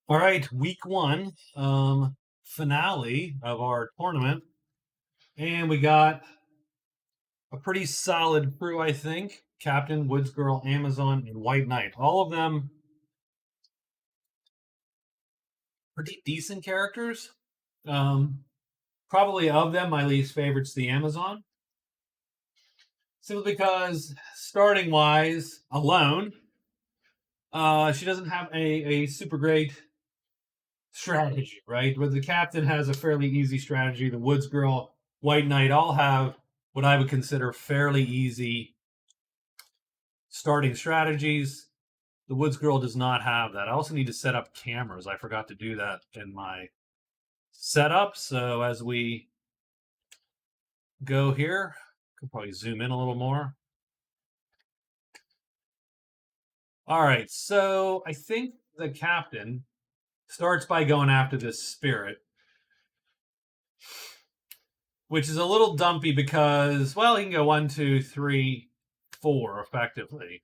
All right, week one, finale of our tournament, and we got a pretty solid crew, I think. Captain, Woods Girl, Amazon, and White Knight. All of them pretty decent characters. Um, Probably of them, my least favorite's the Amazon, simply because starting wise, alone, she doesn't have a super great strategy, right? But the captain has a fairly easy strategy. The Woods Girl, White Knight all have what I would consider fairly easy starting strategies. The Woods Girl does not have that. I also need to set up cameras. I forgot to do that in my setup. So as we go here, could probably zoom in a little more. All right, so I think the captain starts by going after this spirit, which is a little dumpy because, well, he can go 1, 2, 3, 4 effectively.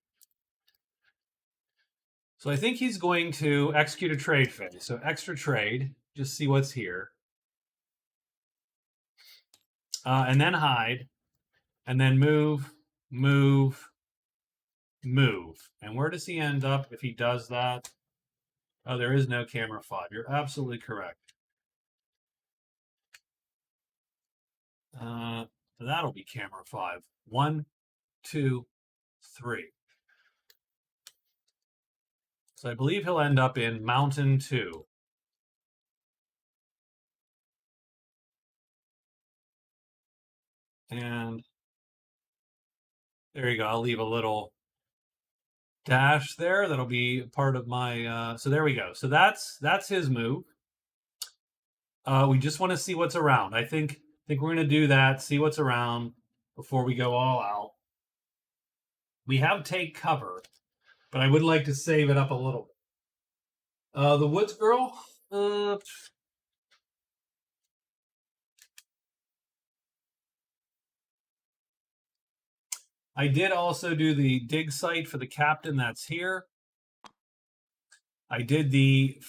So I think he's going to execute a trade phase. So extra trade, just see what's here. And then hide, and then move, move, move. And where does he end up if he does that? Oh, there is no camera 5. You're absolutely correct. That'll be camera 5. 1, 2, 3. So I believe he'll end up in Mountain 2. And there you go. I'll leave a little dash there. That'll be part of my. So there we go. So that's his move. We just want to see what's around. I think we're going to do that. See what's around before we go all out. We have take cover, but I would like to save it up a little bit. The Woods Girl. I did also do the dig site for the captain. That's here. I did the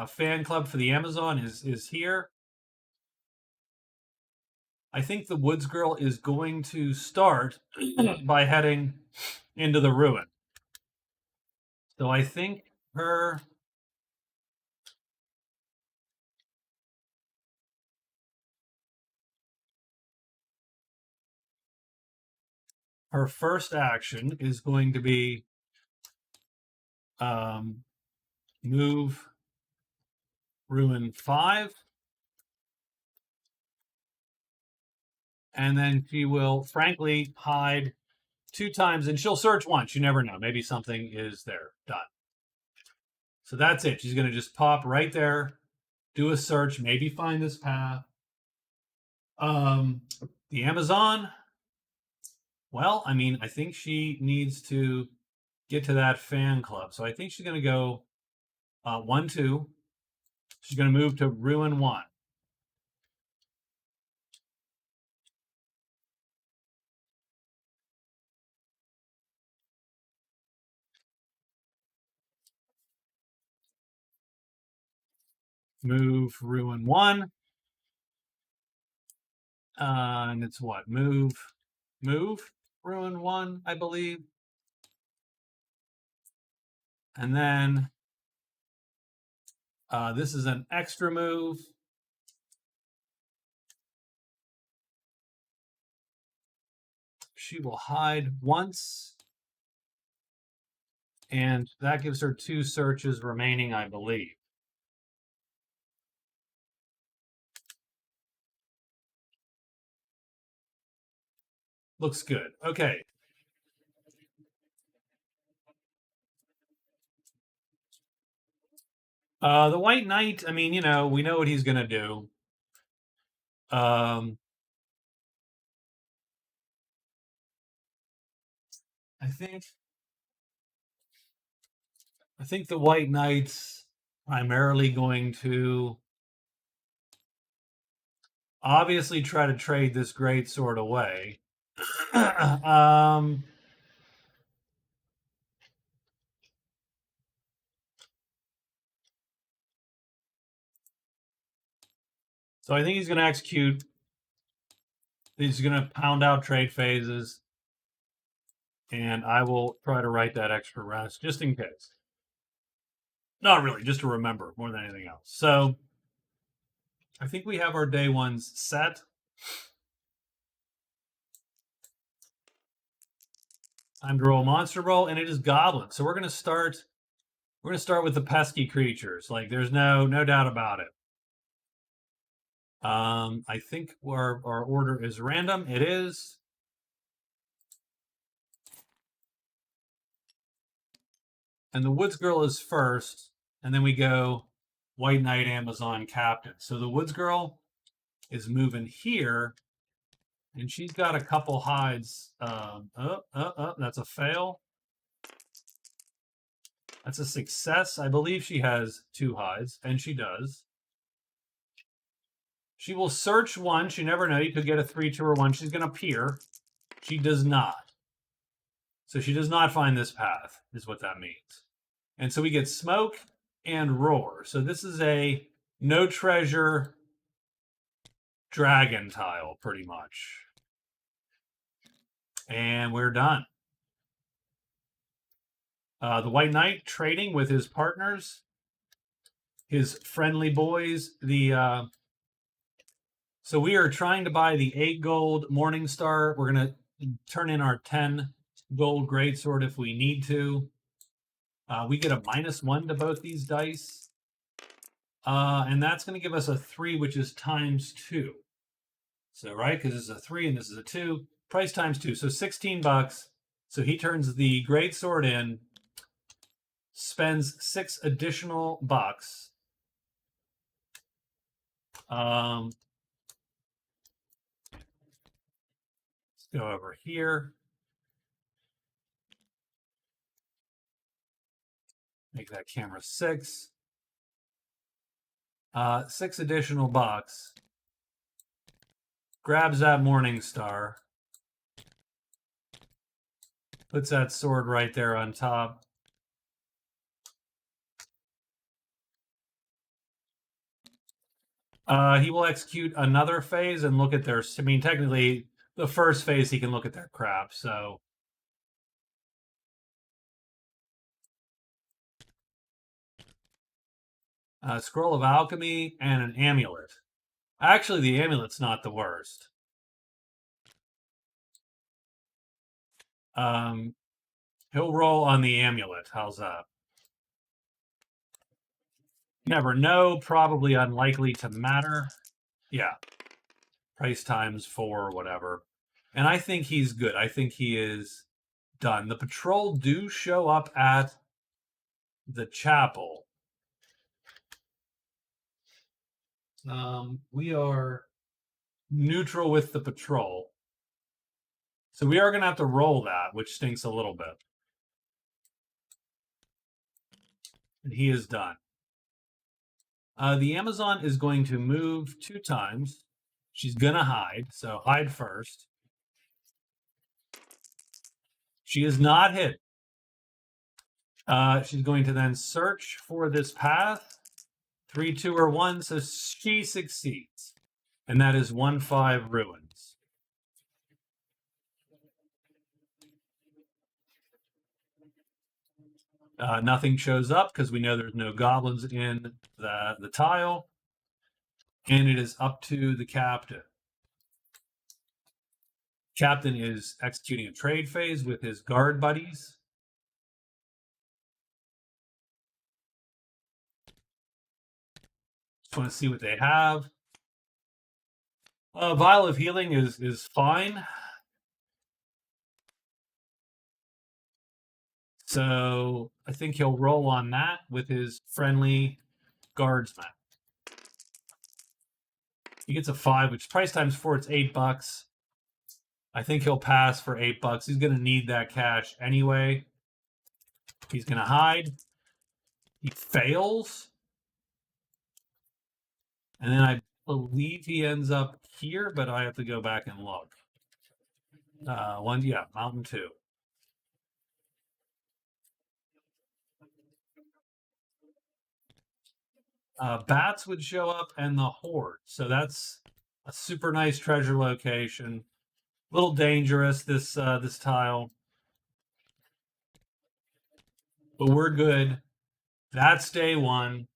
fan club for the Amazon. Is here. I think the Woods Girl is going to start by heading into the ruin. So I think her first action is going to be move ruin 5. And then she will frankly hide 2 times and she'll search once. You never know. Maybe something is there. Done. So that's it. She's going to just pop right there, do a search, maybe find this path. The Amazon, well, I mean, I think she needs to get to that fan club. So I think she's going to go 1, 2. She's going to move to ruin 1. Move ruin 1. And it's what? Move ruin 1, I believe. And then this is an extra move. She will hide once. And that gives her 2 searches remaining, I believe. Looks good. Okay. The White Knight, I mean, we know what he's going to do. Um, I think the White Knight's primarily going to obviously try to trade this great sword away. um, So I think he's going to execute. He's going to pound out trade phases. And I will try to write that extra rest just in case. Not really, just to remember more than anything else. So I think we have our day ones set. Time to roll monster roll, and it is goblin. So we're gonna start. We're gonna start with the pesky creatures. Like there's no doubt about it. I think our order is random. It is. And the Woods Girl is first, and then we go White Knight, Amazon, Captain. So the Woods Girl is moving here, and she's got a couple hides. That's a fail. That's a success. I believe she has 2 hides, and she does. She will search one. She never know. You could get a 3, 2, or 1. She's going to peer. She does not. So she does not find this path, is what that means. And so we get smoke and roar. So this is a no treasure dragon tile, pretty much. And we're done. The White Knight trading with his partners, his friendly boys. So we are trying to buy the 8 gold Morningstar. We're going to turn in our 10 gold greatsword if we need to. We get a -1 to both these dice. And that's going to give us a 3, which is ×2. So, right, because this is a 3 and this is a 2. Price ×2, so $16. So he turns the greatsword in, spends 6 additional bucks. Let's go over here. Make that camera 6. 6 additional bucks. Grabs that Morningstar. Puts that sword right there on top. He will execute another phase and look at their... I mean, technically, the first phase he can look at their crap, so... Scroll of Alchemy and an amulet. Actually, the amulet's not the worst. He'll roll on the amulet. How's that? Never know. Probably unlikely to matter. Yeah. Price ×4 or whatever. And I think he's good. I think he is done. The patrol do show up at the chapel. We are neutral with the patrol. So we are going to have to roll that, which stinks a little bit. And he is done. The Amazon is going to move 2 times. She's going to hide, so hide first. She is not hit. She's going to then search for this path. 3, 2, or 1, so she succeeds. And that is 1/5 ruins. Nothing shows up because we know there's no goblins in the tile. And it is up to the captain. Captain is executing a trade phase with his guard buddies. Just want to see what they have. Vial of Healing is fine. So I think he'll roll on that with his friendly guardsman. He gets a 5, which price ×4, it's $8. I think he'll pass for $8. He's going to need that cash anyway. He's going to hide. He fails. And then I believe he ends up here, but I have to go back and look. Mountain 2. bats would show up and the horde. So that's a super nice treasure location. A little dangerous, this tile, but we're good. That's day one.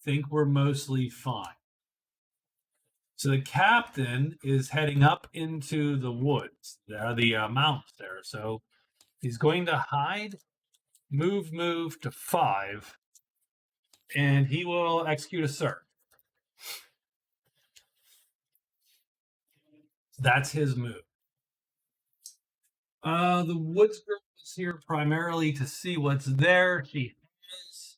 Think we're mostly fine. So the captain is heading up into the woods. There are the mountains there. So he's going to hide, move to 5, and he will execute a search. That's his move. The woods girl is here primarily to see what's there. She has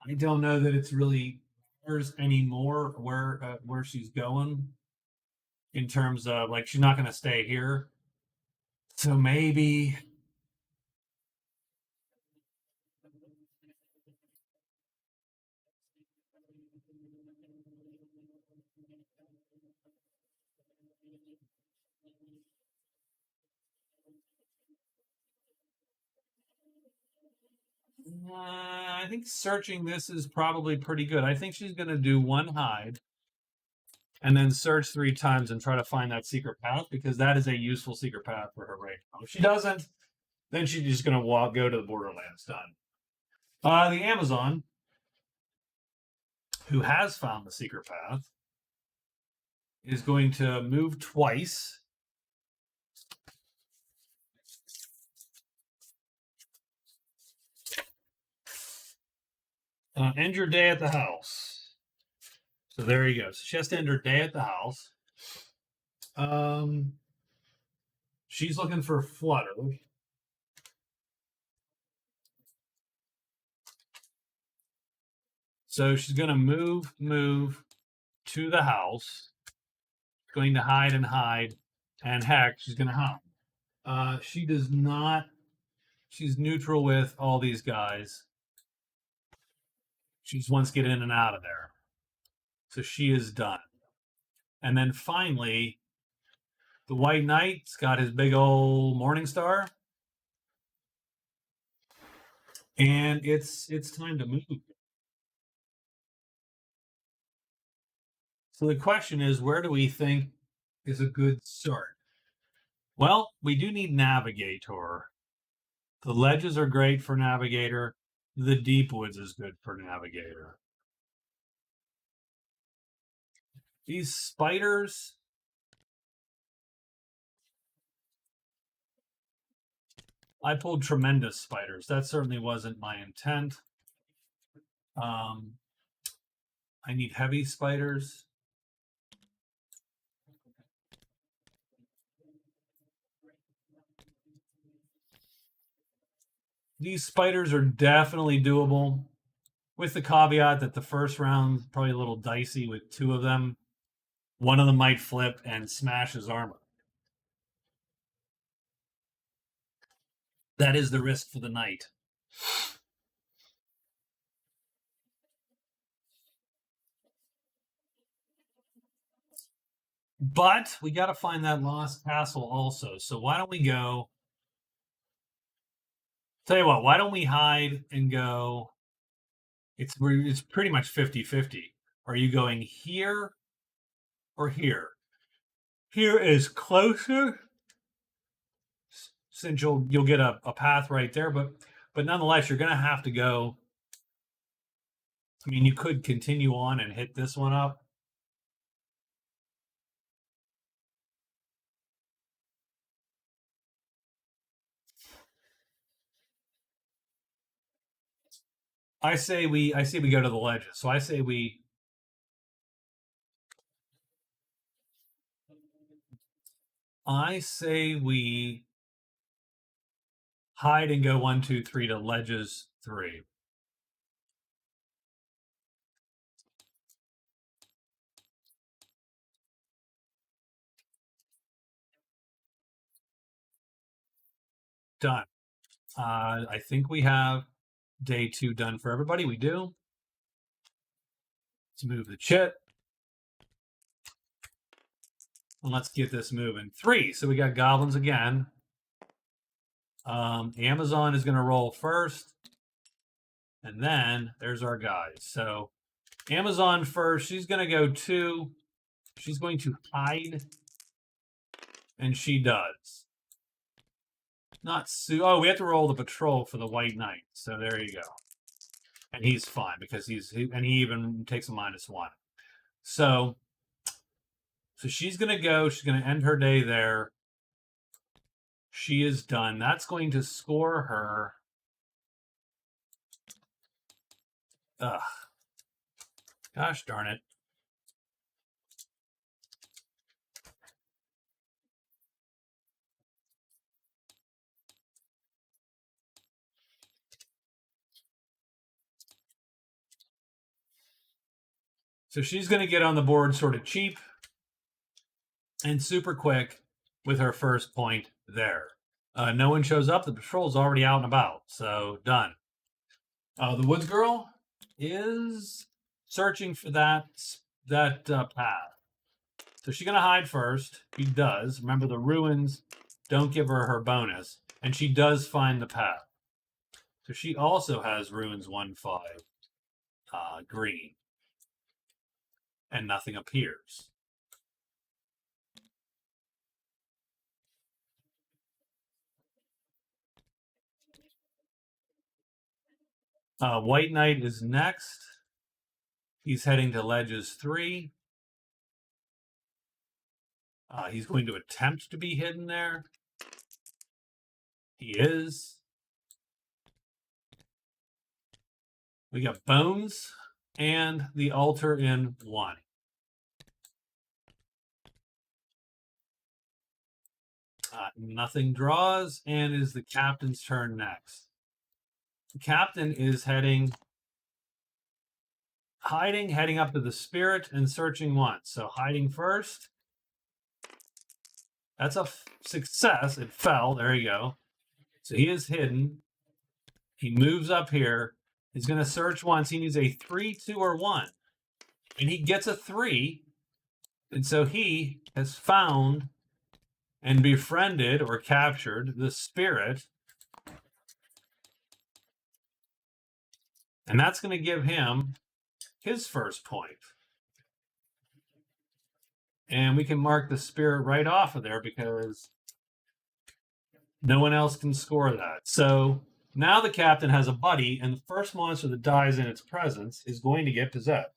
I don't know that it's really matters anymore where she's going in terms of like she's not going to stay here. So maybe I think searching this is probably pretty good. I think she's going to do one hide and then search 3 times and try to find that secret path because that is a useful secret path for her right now. If she doesn't, then she's just going to go to the Borderlands. Done. The Amazon, who has found the secret path, is going to move twice. End your day at the house. So there you go. So she has to end her day at the house. She's looking for Flutter. So she's going to move to the house. Going to hide, and heck, she's going to hide. She does not. She's neutral with all these guys. She just wants to get in and out of there. So she is done. And then finally, the White Knight's got his big old Morning Star. And it's time to move. So the question is, where do we think is a good start? Well, we do need Navigator. The ledges are great for Navigator. The Deep Woods is good for Navigator. These spiders, I pulled tremendous spiders. That certainly wasn't my intent. I need heavy spiders. These spiders are definitely doable, with the caveat that the first round probably a little dicey with 2 of them. One of them might flip and smash his armor. That is the risk for the knight. But we got to find that lost castle also. So why don't we go? Tell you what, why don't we hide and go? It's pretty much 50-50. Are you going here or here? Here is closer, since you'll get a path right there, but nonetheless, you're going to have to go. I mean, you could continue on and hit this one up. I say we go to the ledges. So I say we hide and go 1, 2, 3 to ledges 3. Done. I think we have day 2 done for everybody. We do. Let's move the chit. And let's get this moving. 3. So we got goblins again. Amazon is going to roll first. And then there's our guys. So Amazon first. She's going to go 2. She's going to hide. And she does. Not Sue. Oh, we have to roll the patrol for the White Knight. So there you go. And he's fine because he even takes a -1. So she's going to go. She's going to end her day there. She is done. That's going to score her. Ugh. Gosh darn it. So she's going to get on the board sort of cheap and super quick with her first point there. No one shows up. The patrol's already out and about. So done. The Woods Girl is searching for that path. So she's going to hide first. She does. Remember, the ruins don't give her bonus. And she does find the path. So she also has ruins 1/5 green. And nothing appears. White Knight is next. He's heading to ledges 3. He's going to attempt to be hidden there. He is. We got bones and the altar in 1. Nothing draws, and is the captain's turn next. The captain is heading up to the spirit and searching once. So hiding first. That's a success. It fell. There you go. So he is hidden. He moves up here. He's going to search once. He needs a 3, 2, or 1. And he gets a 3. And so he has found and befriended or captured the spirit. And that's going to give him his first point. And we can mark the spirit right off of there because no one else can score that. So now the captain has a buddy, and the first monster that dies in its presence is going to get possessed.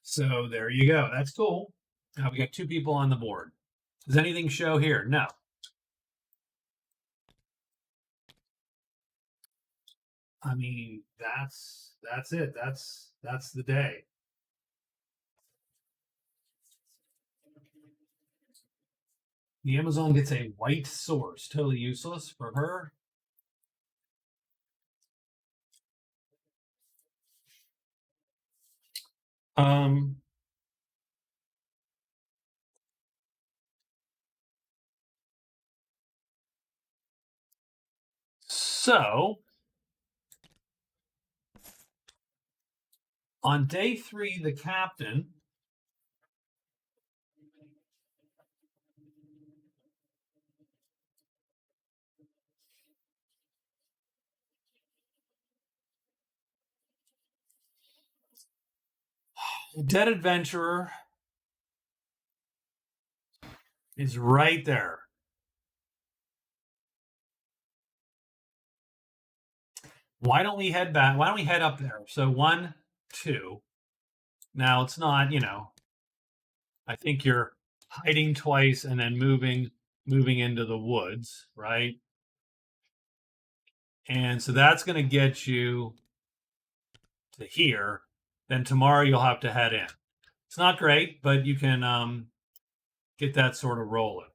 So there you go. That's cool. Now we got 2 people on the board. Does anything show here? No. I mean, that's it. That's the day. The Amazon gets a white source. Totally useless for her. So on day 3, the captain Dead Adventurer is right there. Why don't we head back? Why don't we head up there? So 1, 2. Now it's not, I think you're hiding twice and then moving into the woods, right? And so that's going to get you to here. Then tomorrow you'll have to head in. It's not great, but you can get that sort of rolling.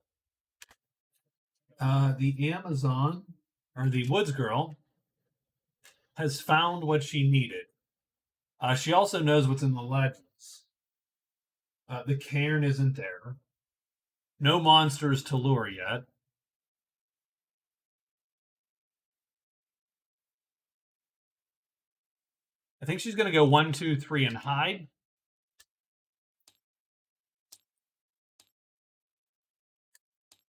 The Amazon, or the Woods Girl, has found what she needed. She also knows what's in the legends. The cairn isn't there. No monsters to lure yet. I think she's going to go 1, 2, 3 and hide.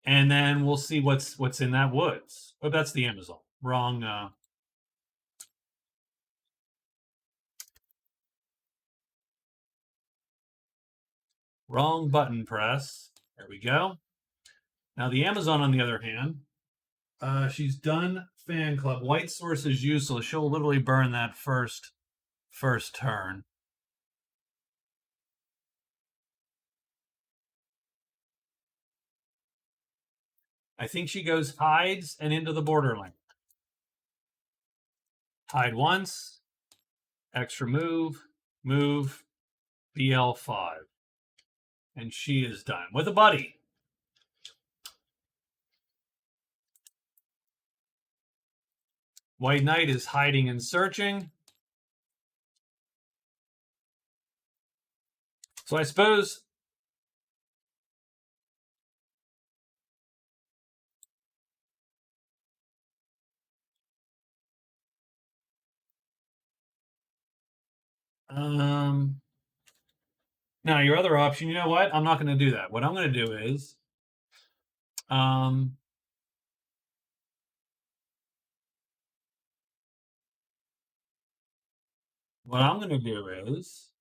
And then we'll see what's in that woods. Oh, that's the Amazon. Wrong. Wrong button press. There we go. Now the Amazon, on the other hand, she's done fan club. White source is useless. She'll literally burn that first turn. I think she goes hides and into the borderland. Hide once, extra move, BL5. And she is done with a buddy. White Knight is hiding and searching. So I suppose now your other option, you know what? I'm not going to do that. What I'm going to do is what I'm going to do is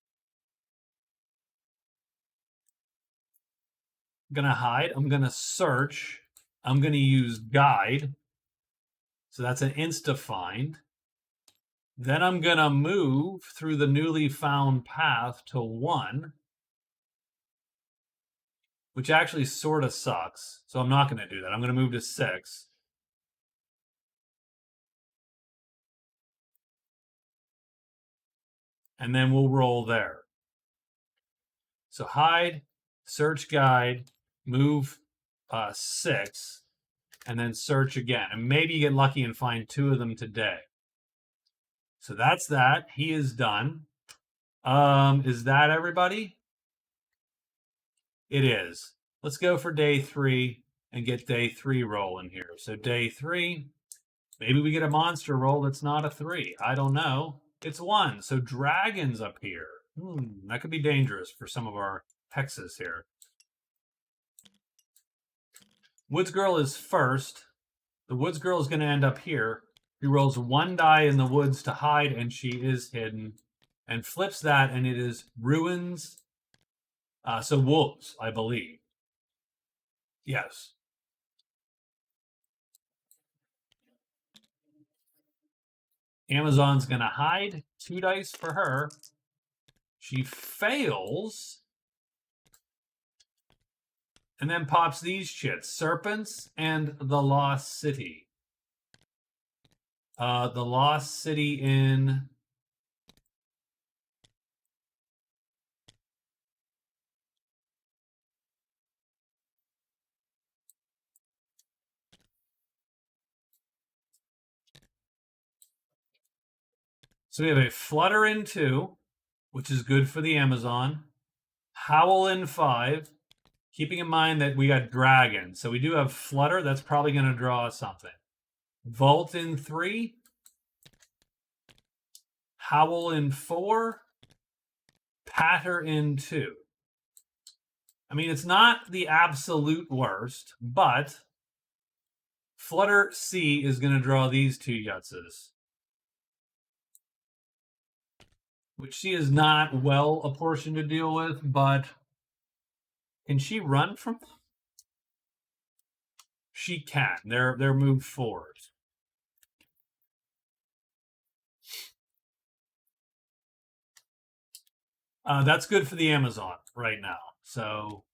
I'm going to hide. I'm going to search. I'm going to use guide. So that's an insta find. Then I'm going to move through the newly found path to 1, which actually sort of sucks. So I'm not going to do that. I'm going to move to 6. And then we'll roll there. So hide, search guide, move 6, and then search again. And maybe you get lucky and find 2 of them today. So that's that. He is done. Is that everybody? It is. Let's go for day 3 and get day 3 rolling here. So day 3, maybe we get a monster roll that's not a 3. I don't know. It's 1. So dragons up here. That could be dangerous for some of our hexes here. Woods Girl is first. The Woods Girl is going to end up here. He rolls 1 die in the woods to hide, and she is hidden. And flips that, and it is ruins. So wolves, I believe. Yes. Amazon's going to hide. 2 dice for her. She fails. And then pops these shits. Serpents and the Lost City. The Lost City in... So we have a Flutter in 2, which is good for the Amazon. Howl in 5, keeping in mind that we got Dragon. So we do have Flutter. That's probably going to draw something. Vault in 3. Howl in 4. Patter in 2. I mean, it's not the absolute worst, but Flutter C is going to draw these 2 Yutzes, which she is not well apportioned to deal with, but can she run from them? She can. They're moved forward. That's good for the Amazon right now, so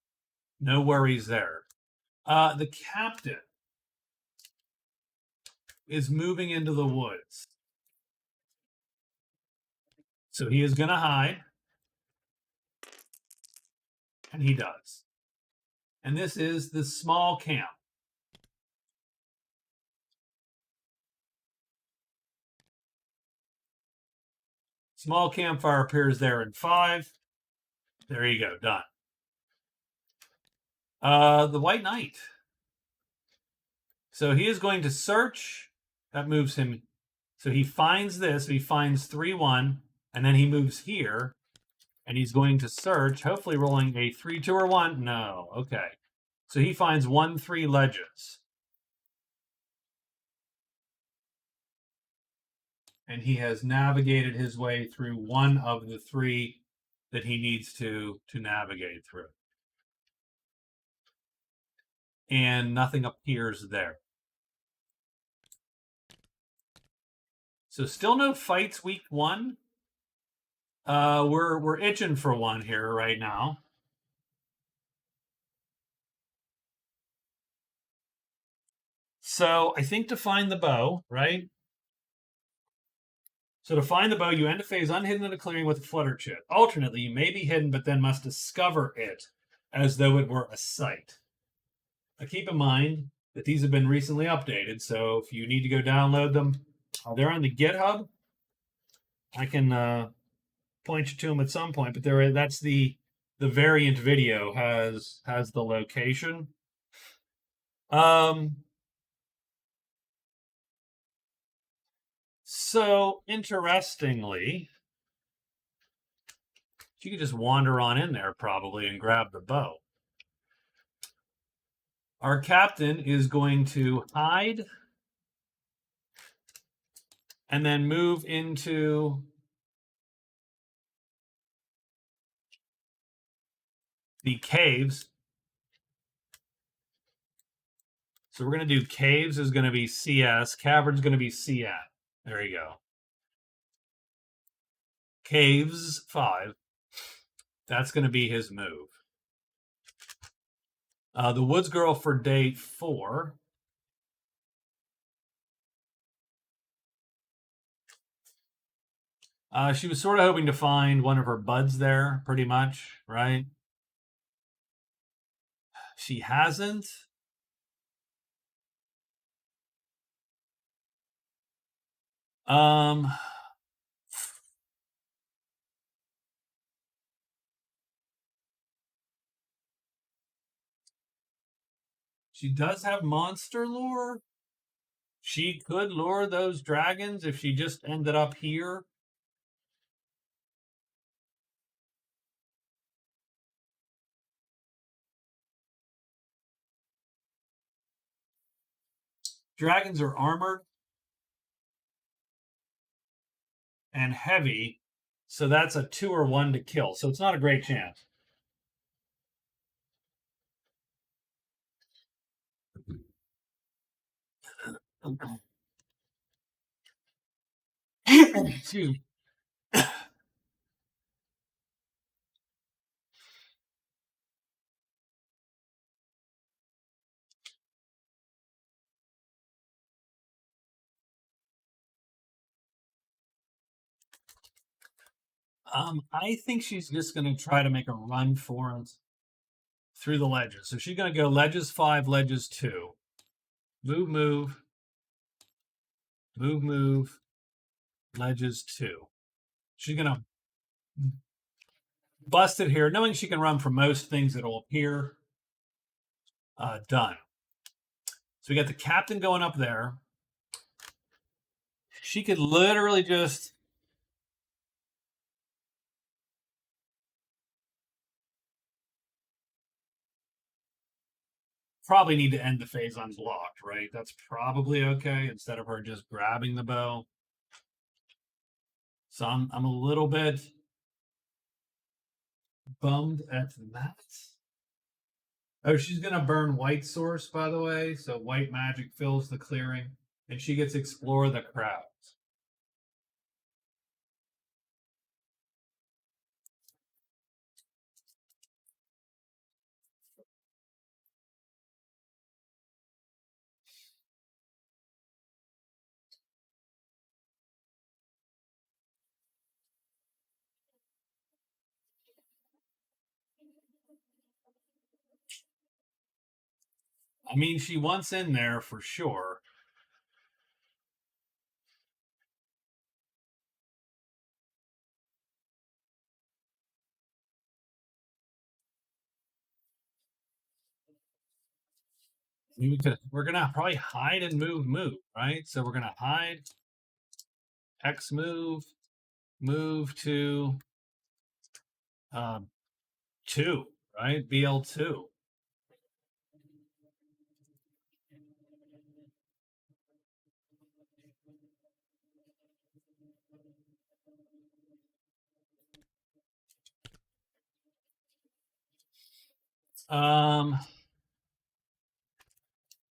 no worries there. The captain is moving into the woods. So he is going to hide. And he does. And this is the small camp. Small campfire appears there in 5. There you go, done. The White Knight. So he is going to search. That moves him. So he finds this. He finds 3-1. And then he moves here, and he's going to search, hopefully rolling a 3, 2, or 1. No, okay. So he finds 1, 3 ledges. And he has navigated his way through one of the 3 that he needs to navigate through. And nothing appears there. So still no fights week 1. We're itching for one here right now. So I think to find the bow, right? So to find the bow, you end a phase unhidden in a clearing with a flutter chit. Alternately, you may be hidden, but then must discover it as though it were a sight. Now keep in mind that these have been recently updated, so if you need to go download them, they're on the GitHub. I can point you to them at some point, but that's the variant video has the location. So interestingly, you could just wander on in there probably and grab the bow. Our captain is going to hide and then move into the caves. So we're going to do caves is going to be CS. Cavern's going to be CN. There you go. Caves 5. That's going to be his move. The Woods Girl for day 4. She was sort of hoping to find one of her buds there, pretty much, right? She hasn't. She does have monster lure. She could lure those dragons if she just ended up here. Dragons are armored and heavy, so that's a 2 or 1 to kill. So it's not a great chance. Excuse me. I think she's just going to try to make a run for it through the ledges. So she's going to go ledges 5, ledges 2. Move, move. Move, move. Ledges 2. She's going to bust it here, knowing she can run from most things that will appear. Done. So we got the captain going up there. She could literally just probably need to end the phase unblocked, right? That's probably okay instead of her just grabbing the bow. So I'm a little bit bummed at that. Oh, she's going to burn white source, by the way. So white magic fills the clearing, and she gets explore the crowds. I mean, she wants in there for sure. We're gonna probably hide and move, right? So we're gonna hide, X move, move to 2, right? BL2.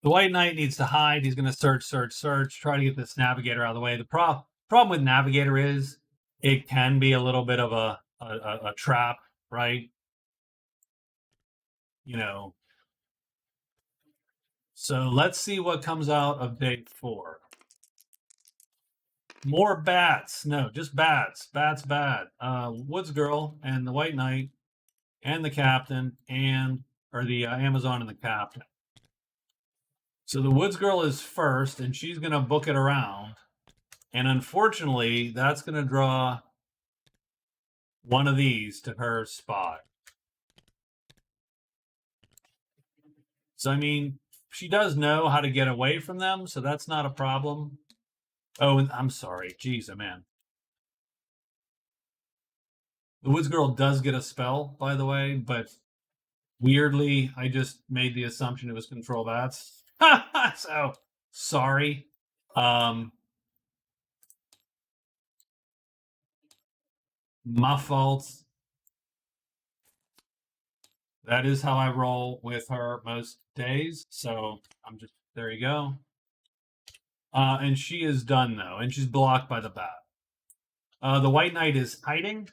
The White Knight needs to hide. He's going to search, try to get this Navigator out of the way. The problem with Navigator is it can be a little bit of a trap, right? You know. So let's see what comes out of day 4. More bats. No, just bats. Bats bad. Woods Girl and the White Knight and the Captain or the Amazon and the Captain. So the Woods Girl is first, and she's going to book it around. And unfortunately, that's going to draw one of these to her spot. So, I mean, she does know how to get away from them, so that's not a problem. Oh, and I'm sorry. Jeez, man. The Woods Girl does get a spell, by the way, but weirdly, I just made the assumption it was control bats. So, sorry. My fault. That is how I roll with her most days. So I'm just, there you go. And she is done though, and she's blocked by the bat. The White Knight is hiding.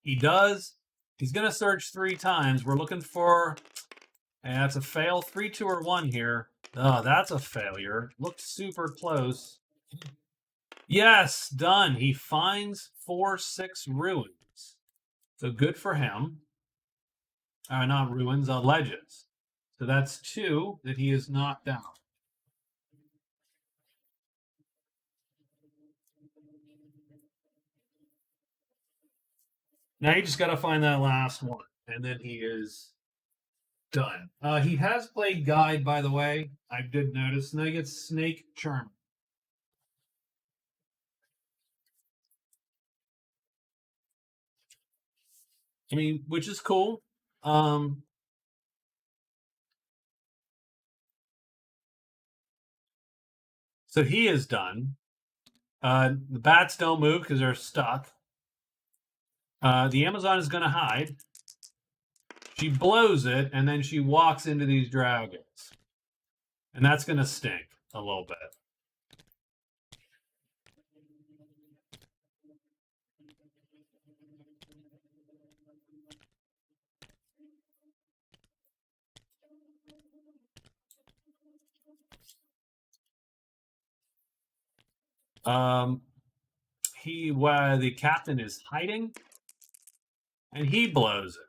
He does. He's going to search 3 times. We're looking for, and that's a fail. 3, 2, or 1 here. Oh, that's a failure. Looked super close. Yes, done. He finds 4, 6 ruins. So good for him. Not ruins, ledges. So that's 2 that he is knocked down. Now you just got to find that last one, and then he is done. He has played Guide, by the way. I did notice. Now he gets Snake Charmer. I mean, which is cool. So he is done. The bats don't move because they're stuck. The Amazon is going to hide. She blows it, and then she walks into these dragons. And that's going to stink a little bit. The Captain is hiding, and he blows it.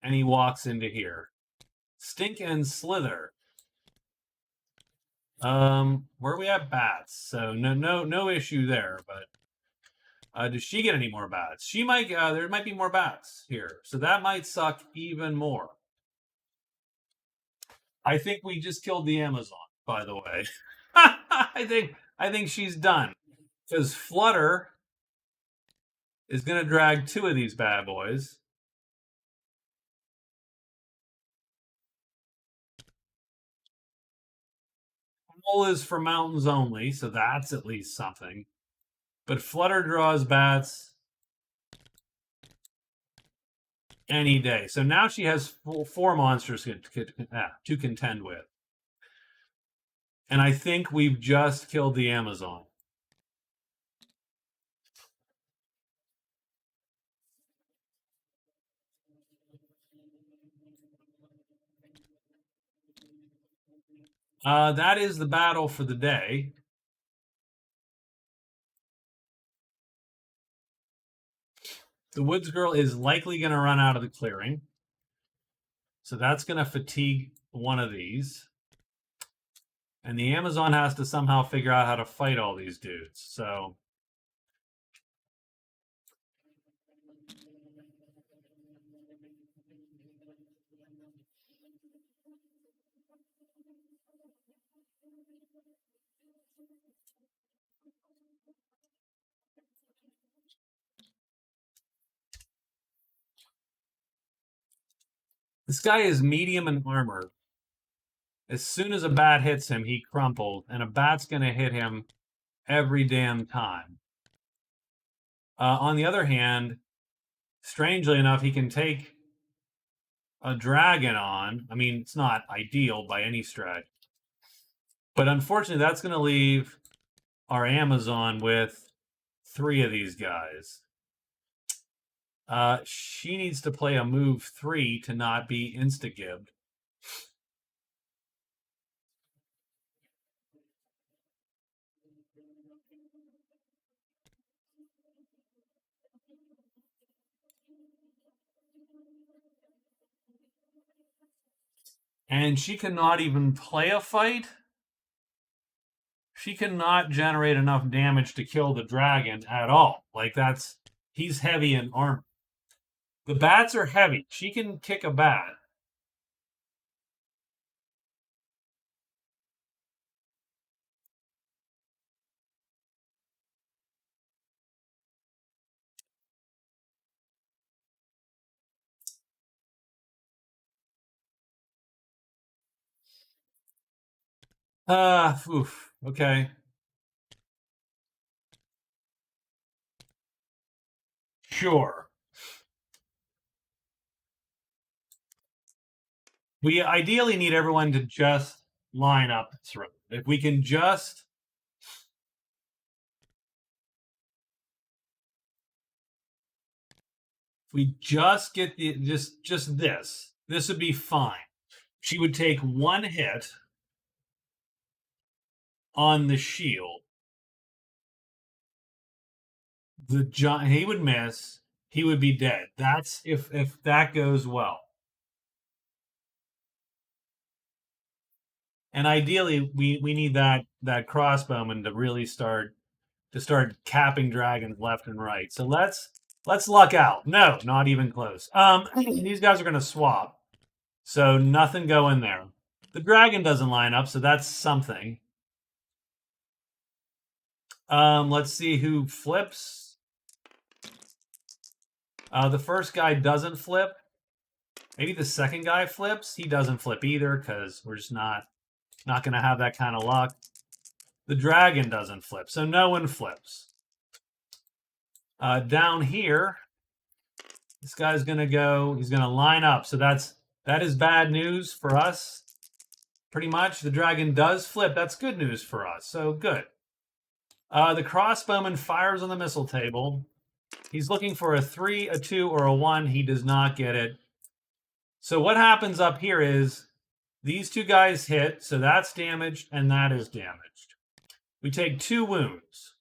And he walks into here. Stink and Slither. Where we have bats, so no issue there. But does she get any more bats? She might. There might be more bats here, so that might suck even more. I think we just killed the Amazon. By the way, I think she's done because Flutter is going to drag 2 of these bad boys. All is for mountains only, so that's at least something. But Flutter draws bats any day. So now she has 4 monsters to contend with. And I think we've just killed the Amazon. That is the battle for the day. The Woods Girl is likely going to run out of the clearing. So that's going to fatigue one of these. And the Amazon has to somehow figure out how to fight all these dudes. So This guy is medium in armor. As soon as a bat hits him, he crumples, and a bat's going to hit him every damn time. On the other hand, strangely enough, he can take a dragon on. I mean, it's not ideal by any stretch. But unfortunately, that's going to leave our Amazon with 3 of these guys. She needs to play a move 3 to not be insta-gibbed. And she cannot even play a fight. She cannot generate enough damage to kill the dragon at all. Like, he's heavy in armor. The bats are heavy. She can kick a bat. Okay. Sure. We ideally need everyone to just line up through. If we can just get just this would be fine. She would take 1 hit on the shield. He would miss. He would be dead. That's if that goes well. And ideally, we need that crossbowman to really start capping dragons left and right. So let's luck out. No, not even close. These guys are going to swap, so nothing go in there. The dragon doesn't line up, so that's something. Let's see who flips. The first guy doesn't flip. Maybe the second guy flips. He doesn't flip either because we're just not going to have that kind of luck. The dragon doesn't flip, so no one flips. Down here, this guy's going to go. He's going to line up. So that is bad news for us. Pretty much. The dragon does flip. That's good news for us. So good. The crossbowman fires on the missile table. He's looking for a 3, a 2, or a 1. He does not get it. So what happens up here is these 2 guys hit, so that's damaged, and that is damaged. We take 2 wounds.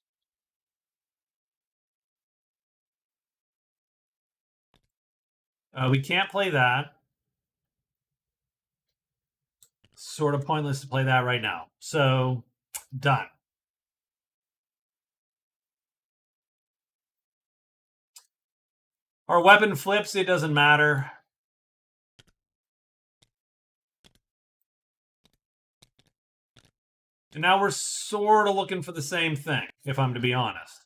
We can't play that. Sort of pointless to play that right now. So, done. Our weapon flips, it doesn't matter. And now we're sort of looking for the same thing, if I'm to be honest.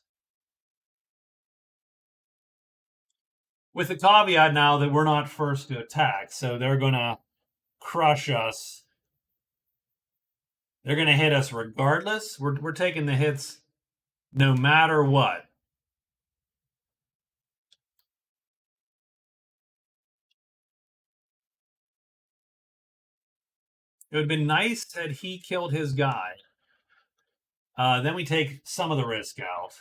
With the caveat now that we're not first to attack, so they're going to crush us. They're going to hit us regardless. We're taking the hits no matter what. It would have been nice had he killed his guy. Then we take some of the risk out.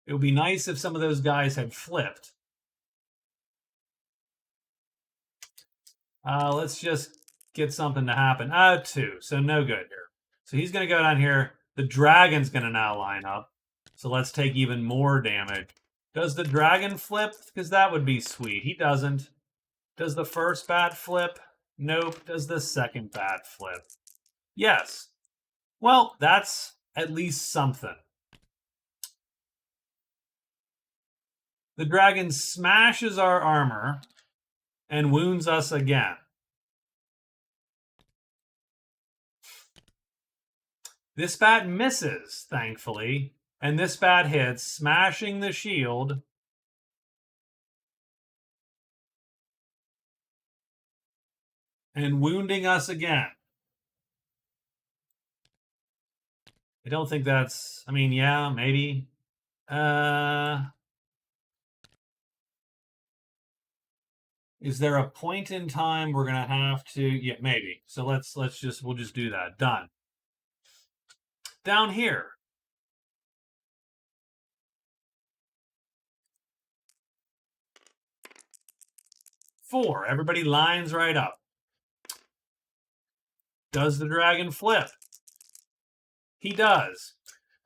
It would be nice if some of those guys had flipped. Let's just get something to happen. 2, so no good here. So he's going to go down here. The dragon's going to now line up. So let's take even more damage. Does the dragon flip? Because that would be sweet. He doesn't. Does the first bat flip? Nope. Does the second bat flip? Yes. Well, that's at least something. The dragon smashes our armor and wounds us again. This bat misses, thankfully, and this bat hits, smashing the shield. And wounding us again. I don't think that's... I mean, yeah, maybe. Is there a point in time we're gonna have to... Yeah, maybe. So we'll just do that. Done. Down here. Four. Everybody lines right up. Does the dragon flip? He does.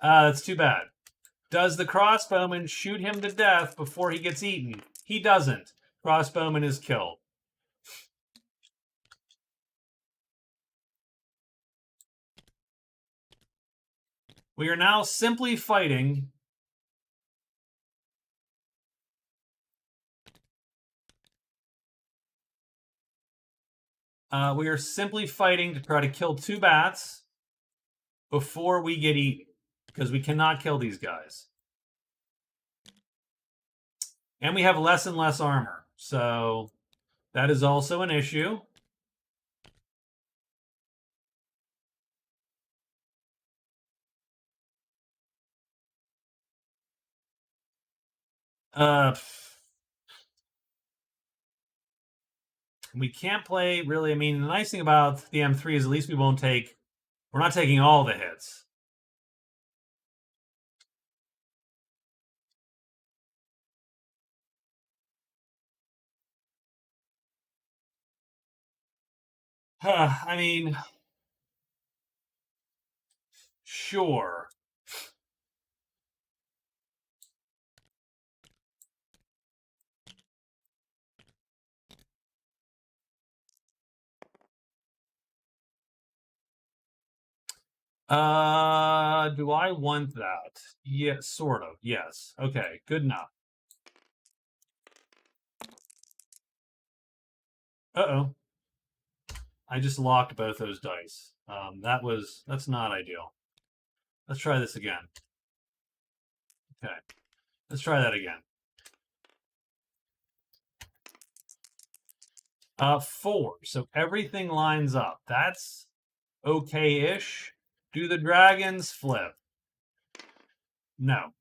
That's too bad. Does the crossbowman shoot him to death before he gets eaten? He doesn't. Crossbowman is killed. We are now simply fighting. We are simply fighting to try to kill 2 bats before we get eaten, because we cannot kill these guys. And we have less and less armor, so that is also an issue. We can't play, really. I mean, the nice thing about the M3 is at least we're not taking all the hits. I mean, sure. Do I want that? Yeah, sort of. Yes. Okay, good enough. Uh-oh. I just locked both those dice. That's not ideal. Let's try this again. Okay. Let's try that again. 4. So everything lines up. That's okay-ish. Do the dragons flip? No.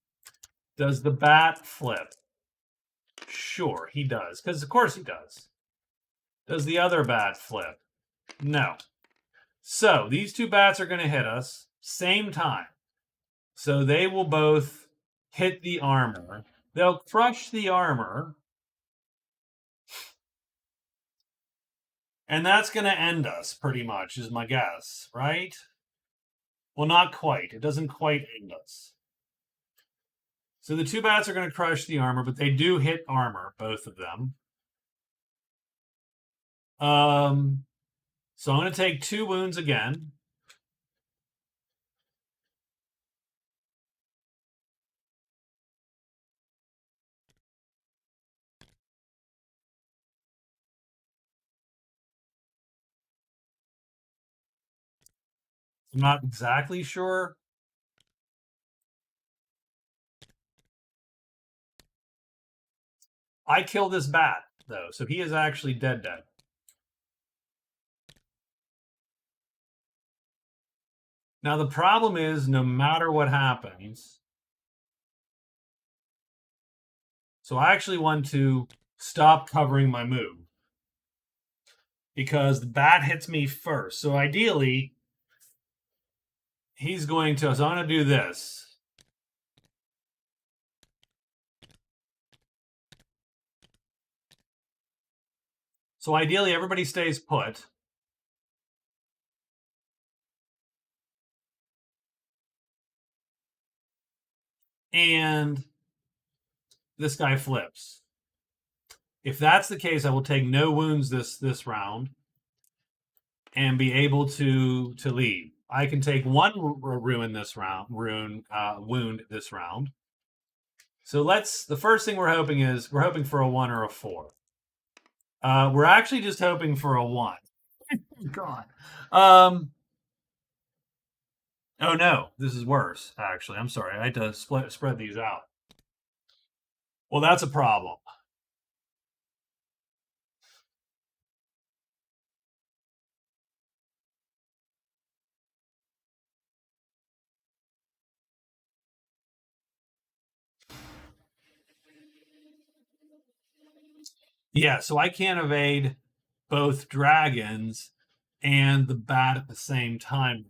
Does the bat flip? Sure, he does. Because of course he does. Does the other bat flip? No. So these 2 bats are going to hit us same time. So they will both hit the armor. They'll crush the armor. And that's going to end us, pretty much, is my guess, right? Well, not quite. It doesn't quite end us. So the 2 bats are going to crush the armor, but they do hit armor, both of them. So I'm going to take 2 wounds again. I'm not exactly sure. I kill this bat, though, so he is actually dead. Now, the problem is, no matter what happens... So I actually want to stop covering my move, because the bat hits me first. So ideally, he's going to... So I'm going to do this. So ideally, everybody stays put. And this guy flips. If that's the case, I will take no wounds this round and be able to leave. I can take 1 wound this round. So the first thing we're hoping for a 1 or a 4. We're actually just hoping for a 1. God. Oh no, this is worse, actually. I'm sorry. I had to spread these out. Well, that's a problem. Yeah, so I can't evade both dragons and the bat at the same time.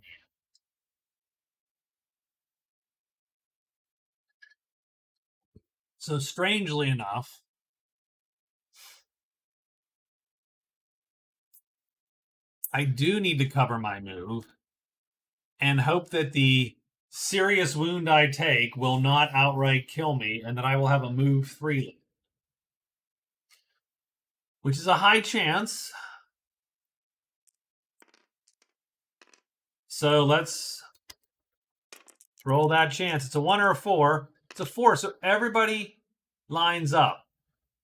So strangely enough, I do need to cover my move and hope that the serious wound I take will not outright kill me and that I will have a move freely, which is a high chance. So let's roll that chance. It's a 1 or a 4. It's a 4, so everybody lines up.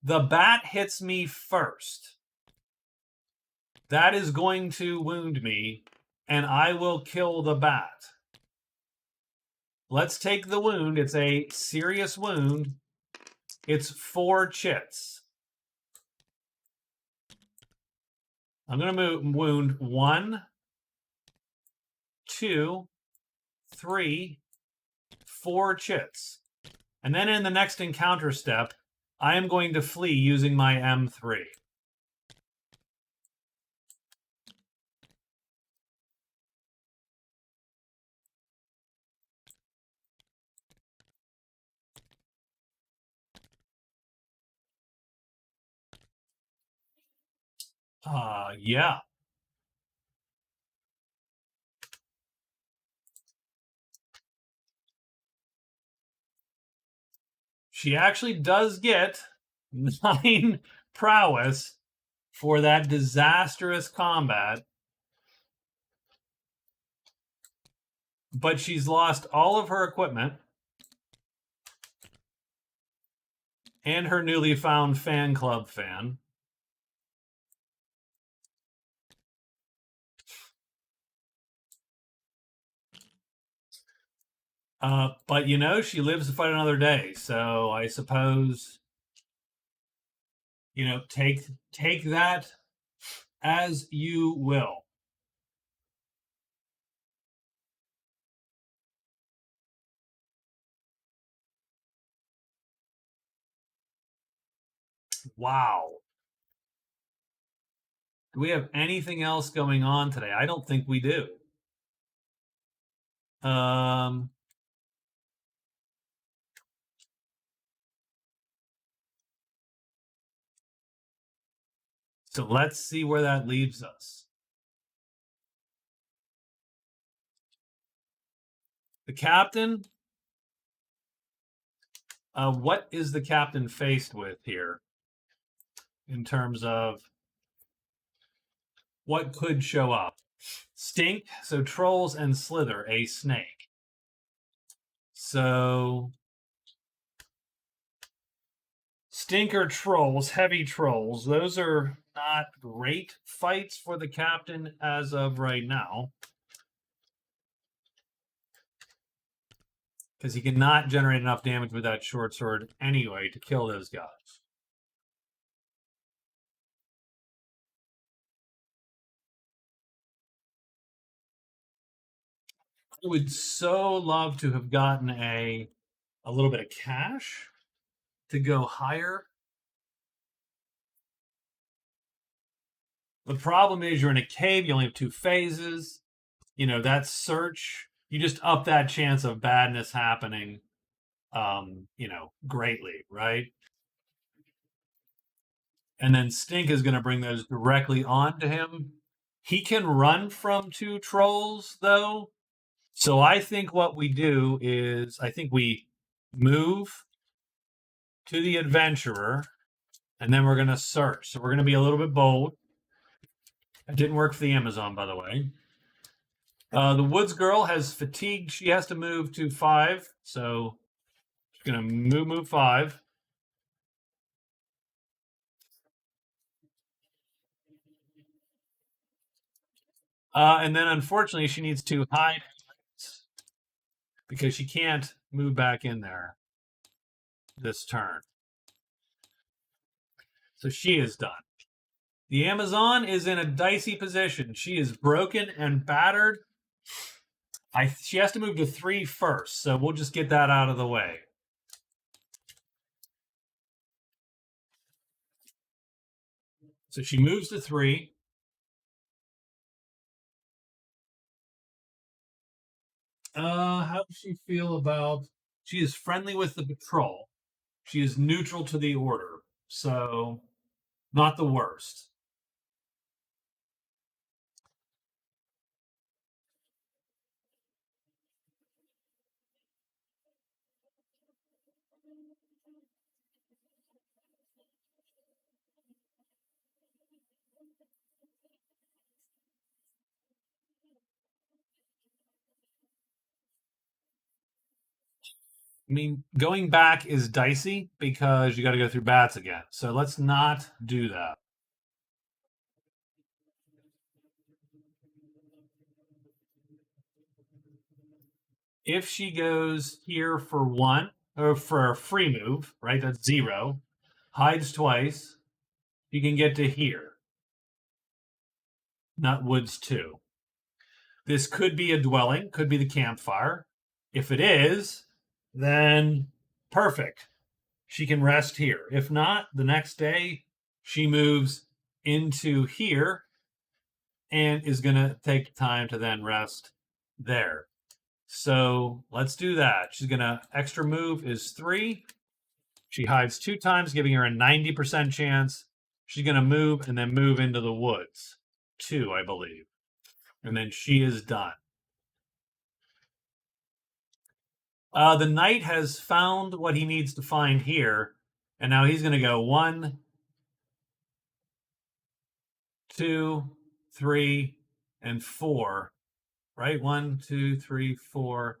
The bat hits me first. That is going to wound me, and I will kill the bat. Let's take the wound. It's a serious wound. It's 4 chits. I'm going to wound 1, 2, 3, 4 chits. And then in the next encounter step, I am going to flee using my M3. Yeah. She actually does get 9 prowess for that disastrous combat. But she's lost all of her equipment and her newly found fan club fan. But you know, she lives to fight another day. So I suppose, you know, take that as you will. Wow. Do we have anything else going on today? I don't think we do. Um, so let's see where that leaves us. The captain. What is the captain faced with here in terms of what could show up? Stink, so trolls and slither, a snake. So stinker trolls, heavy trolls, those are not great fights for the captain as of right now. Because he cannot generate enough damage with that short sword anyway to kill those guys. I would so love to have gotten a little bit of cash to go higher. The problem is you're in a cave, you only have 2 phases. You know, that search, you just up that chance of badness happening, you know, greatly, right? And then Stink is going to bring those directly onto him. He can run from 2 trolls, though. So I think what we do is I think we move to the adventurer, and then we're going to search. So we're going to be a little bit bold. It didn't work for the Amazon, by the way. The Woods Girl has fatigued. She has to move to 5. So she's going to move 5. And then unfortunately, she needs to hide. because she can't move back in there this turn. So she is done. The Amazon is in a dicey position. She is broken and battered. She has to move to 3 first, so we'll just get that out of the way. So she moves to 3. How does she feel about... She is friendly with the patrol. She is neutral to the order, so not the worst. I mean, going back is dicey because you got to go through bats again. So let's not do that. If she goes here for 1, or for a free move, right? That's 0. Hides twice. You can get to here. Not woods 2. This could be a dwelling, could be the campfire. If it is, then perfect. She can rest here. If not, the next day she moves into here and is going to take time to then rest there. So let's do that. She's going to... Extra move is 3. She hides 2 times, giving her a 90% chance. She's going to move and then move into the woods. 2, I believe. And then she is done. The knight has found what he needs to find here. And now he's going to go 1, 2, 3, and 4. Right? 1, 2, 3, 4.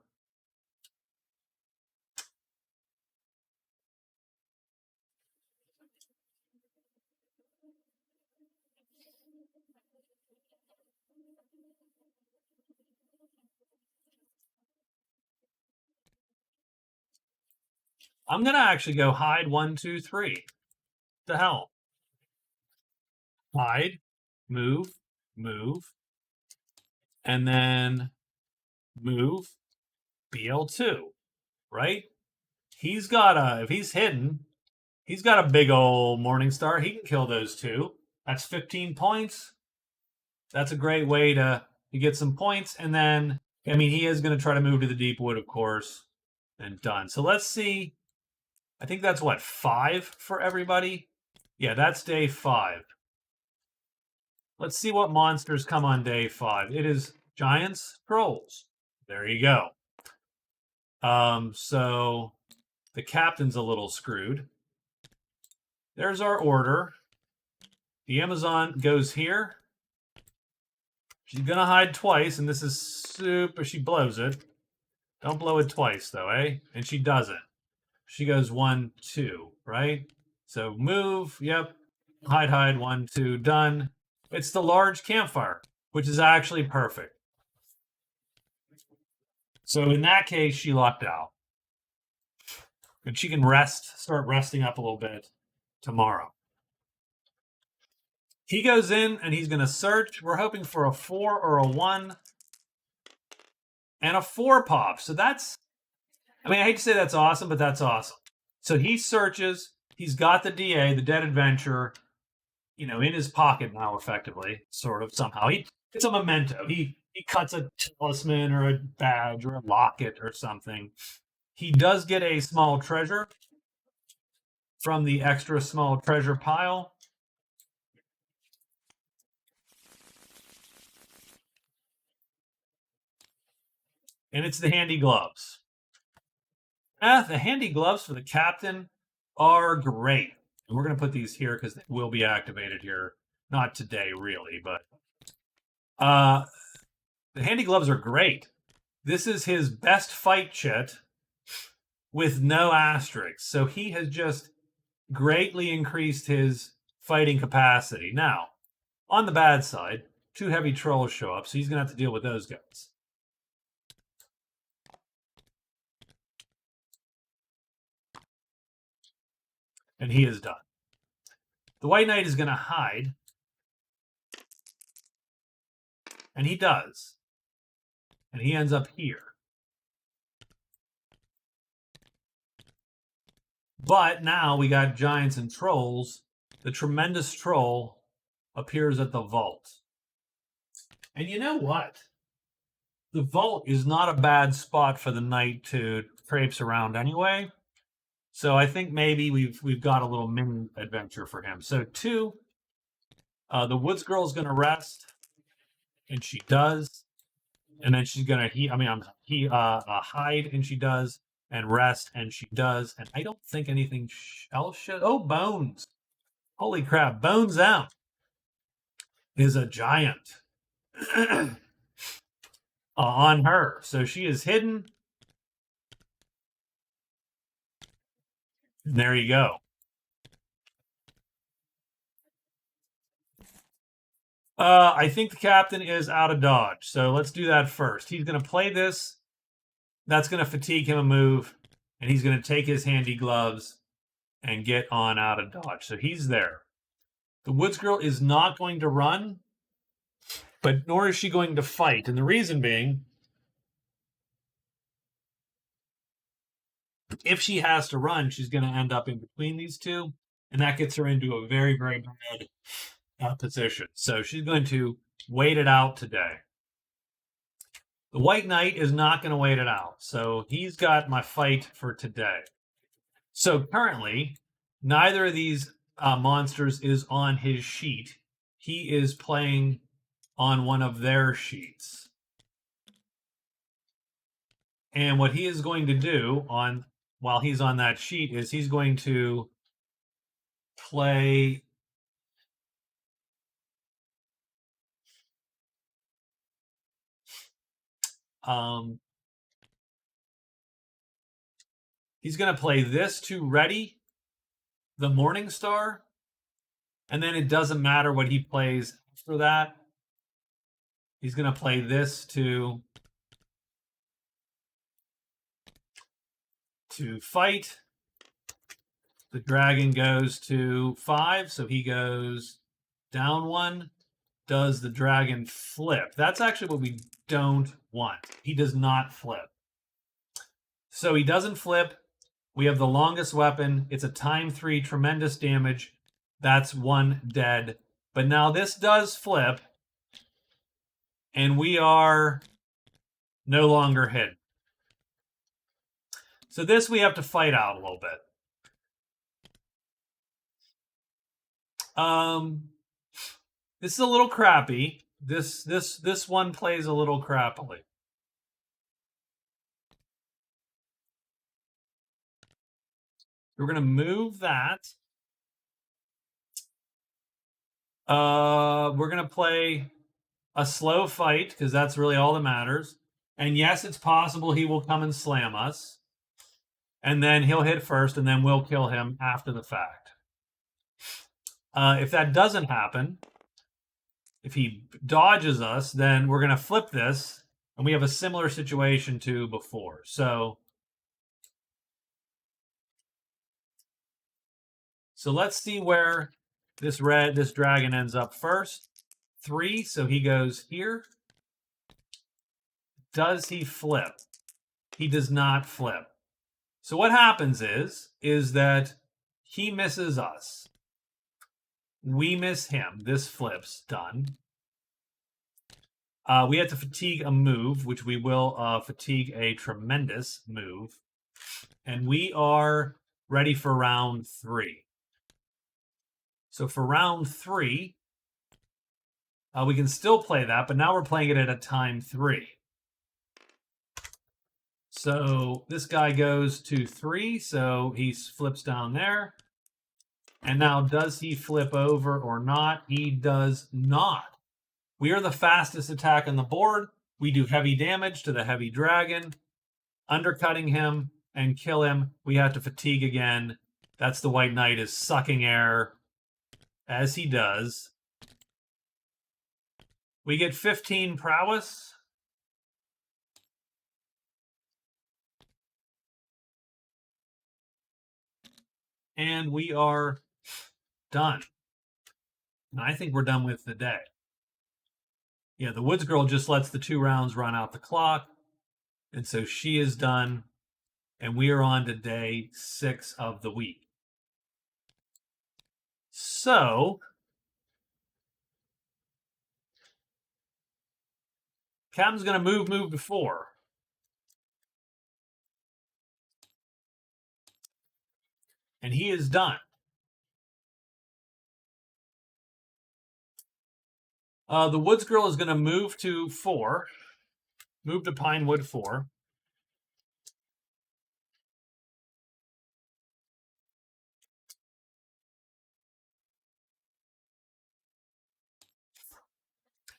I'm going to actually go hide 1, 2, 3. The hell? Hide, move, move, and then move, BL2, right? He's got if he's hidden, he's got a big old Morningstar. He can kill those 2. That's 15 points. That's a great way to get some points. And then, I mean, he is going to try to move to the deep wood, of course, and done. So let's see. I think that's what, 5 for everybody? Yeah, that's day 5. Let's see what monsters come on day 5. It is giants, trolls. There you go. So the captain's a little screwed. There's our order. The Amazon goes here. She's going to hide twice, and this is super... She blows it. Don't blow it twice, though, eh? And she doesn't. She goes 1, 2, right? So move, yep. Hide, 1, 2, done. It's the large campfire, which is actually perfect. So in that case, she lucked out. And she can start resting up a little bit tomorrow. He goes in and he's going to search. We're hoping for a 4 or a 1. And a 4 pop. So that's... I mean, I hate to say that's awesome, but that's awesome. So he searches. He's got the DA, the Dead Adventurer, in his pocket now, effectively, sort of, somehow. It's a memento. He cuts a talisman or a badge or a locket or something. He does get a small treasure from the extra small treasure pile. And it's the handy gloves. The handy gloves for the captain are great. And we're going to put these here because they will be activated here. Not today, really, but... the handy gloves are great. This is his best fight chit with no asterisks. So he has just greatly increased his fighting capacity. Now, on the bad side, 2 heavy trolls show up, so he's going to have to deal with those guys. And he is done. The white knight is going to hide. And he does. And he ends up here. But now we got giants and trolls. The tremendous troll appears at the vault. And you know what? The vault is not a bad spot for the knight to traipse around anyway. So I think maybe we've got a little mini adventure for him. So 2, the woods girl is going to rest, and she does. And then she's going to hide, and she does, and rest, and she does. And I don't think anything else should. Oh, Bones! Holy crap! Bones out is a giant on her, so she is hidden. And there you go. I think the captain is out of dodge, so let's do that first. He's going to play this. That's going to fatigue him a move, and he's going to take his handy gloves and get on out of dodge. So he's there. The woods girl is not going to run, but nor is she going to fight. And the reason being, if she has to run, she's going to end up in between these two, and that gets her into a very, very bad position. So she's going to wait it out today. The white knight is not going to wait it out, so he's got my fight for today. So currently, neither of these monsters is on his sheet. He is playing on one of their sheets. And what he is going to do while he's on that sheet is he's going to play he's going to play this to ready the Morning Star, and then it doesn't matter what he plays after that. He's going to play this to fight. The dragon goes to 5, so he goes down 1. Does the dragon flip? That's actually what we don't want. He does not flip. So he doesn't flip. We have the longest weapon. It's a time 3, tremendous damage. That's 1 dead. But now this does flip, and we are no longer hidden. So this we have to fight out a little bit. This is a little crappy. This one plays a little crappily. We're going to move that. We're going to play a slow fight because that's really all that matters. And yes, it's possible he will come and slam us. And then he'll hit first, and then we'll kill him after the fact. If that doesn't happen, if he dodges us, then we're going to flip this, and we have a similar situation to before. So let's see where this dragon ends up first. 3, so he goes here. Does he flip? He does not flip. So what happens is that he misses us. We miss him. This flips. Done. We have to fatigue a move, which we will fatigue a tremendous move. And we are ready for round 3. So for round 3, we can still play that, but now we're playing it at a time 3. So this guy goes to 3, so he flips down there. And now, does he flip over or not? He does not. We are the fastest attack on the board. We do heavy damage to the heavy dragon, undercutting him and kill him. We have to fatigue again. That's the white knight is sucking air as he does. We get 15 prowess. And we are done. And I think we're done with the day. Yeah, the Woods Girl just lets the 2 rounds run out the clock. And so she is done. And we are on to day 6 of the week. So, Captain's going to move to 4. And he is done. The Woods Girl is going to move to 4. Move to Pinewood 4.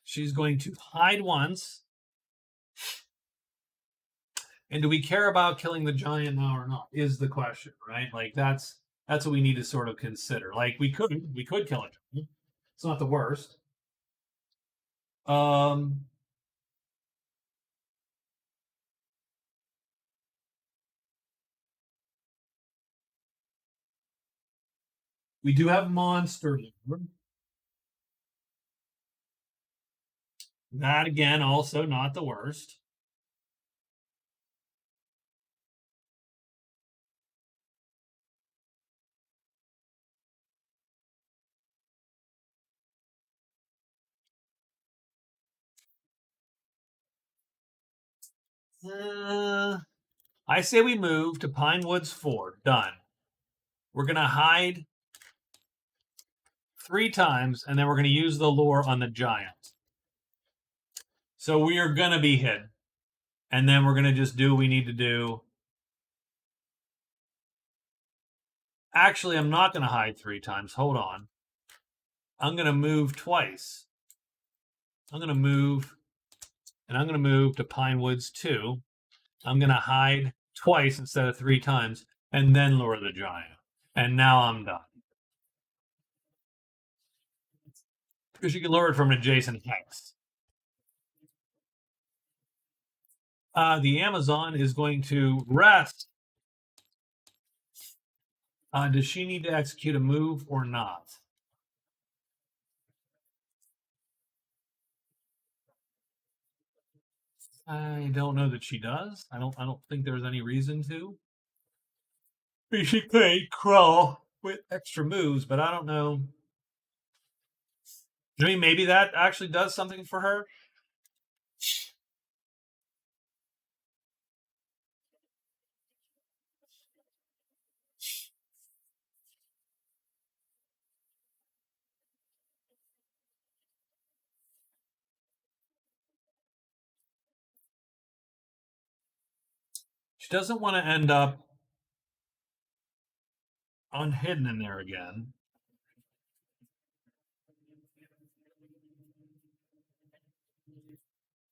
She's going to hide once. And do we care about killing the giant now or not? Is the question, right? Like that's what we need to sort of consider. Like we could kill it. It's not the worst. We do have monster lore. That again, also not the worst. I say we move to Pinewoods 4. Done. We're going to hide 3 times, and then we're going to use the lure on the giant. So we are going to be hidden. And then we're going to just do what we need to do. Actually, I'm not going to hide 3 times. Hold on. I'm going to move twice. I'm going to move, and I'm going to move to Pinewoods 2. I'm going to hide twice instead of 3 times, and then lure the giant. And now I'm done. Because you can lure it from an adjacent hex. The Amazon is going to rest. Does she need to execute a move or not? I don't know that she does. I don't think there's any reason to. She could crawl with extra moves, but I don't know. I mean, maybe that actually does something for her. She doesn't want to end up unhidden in there again.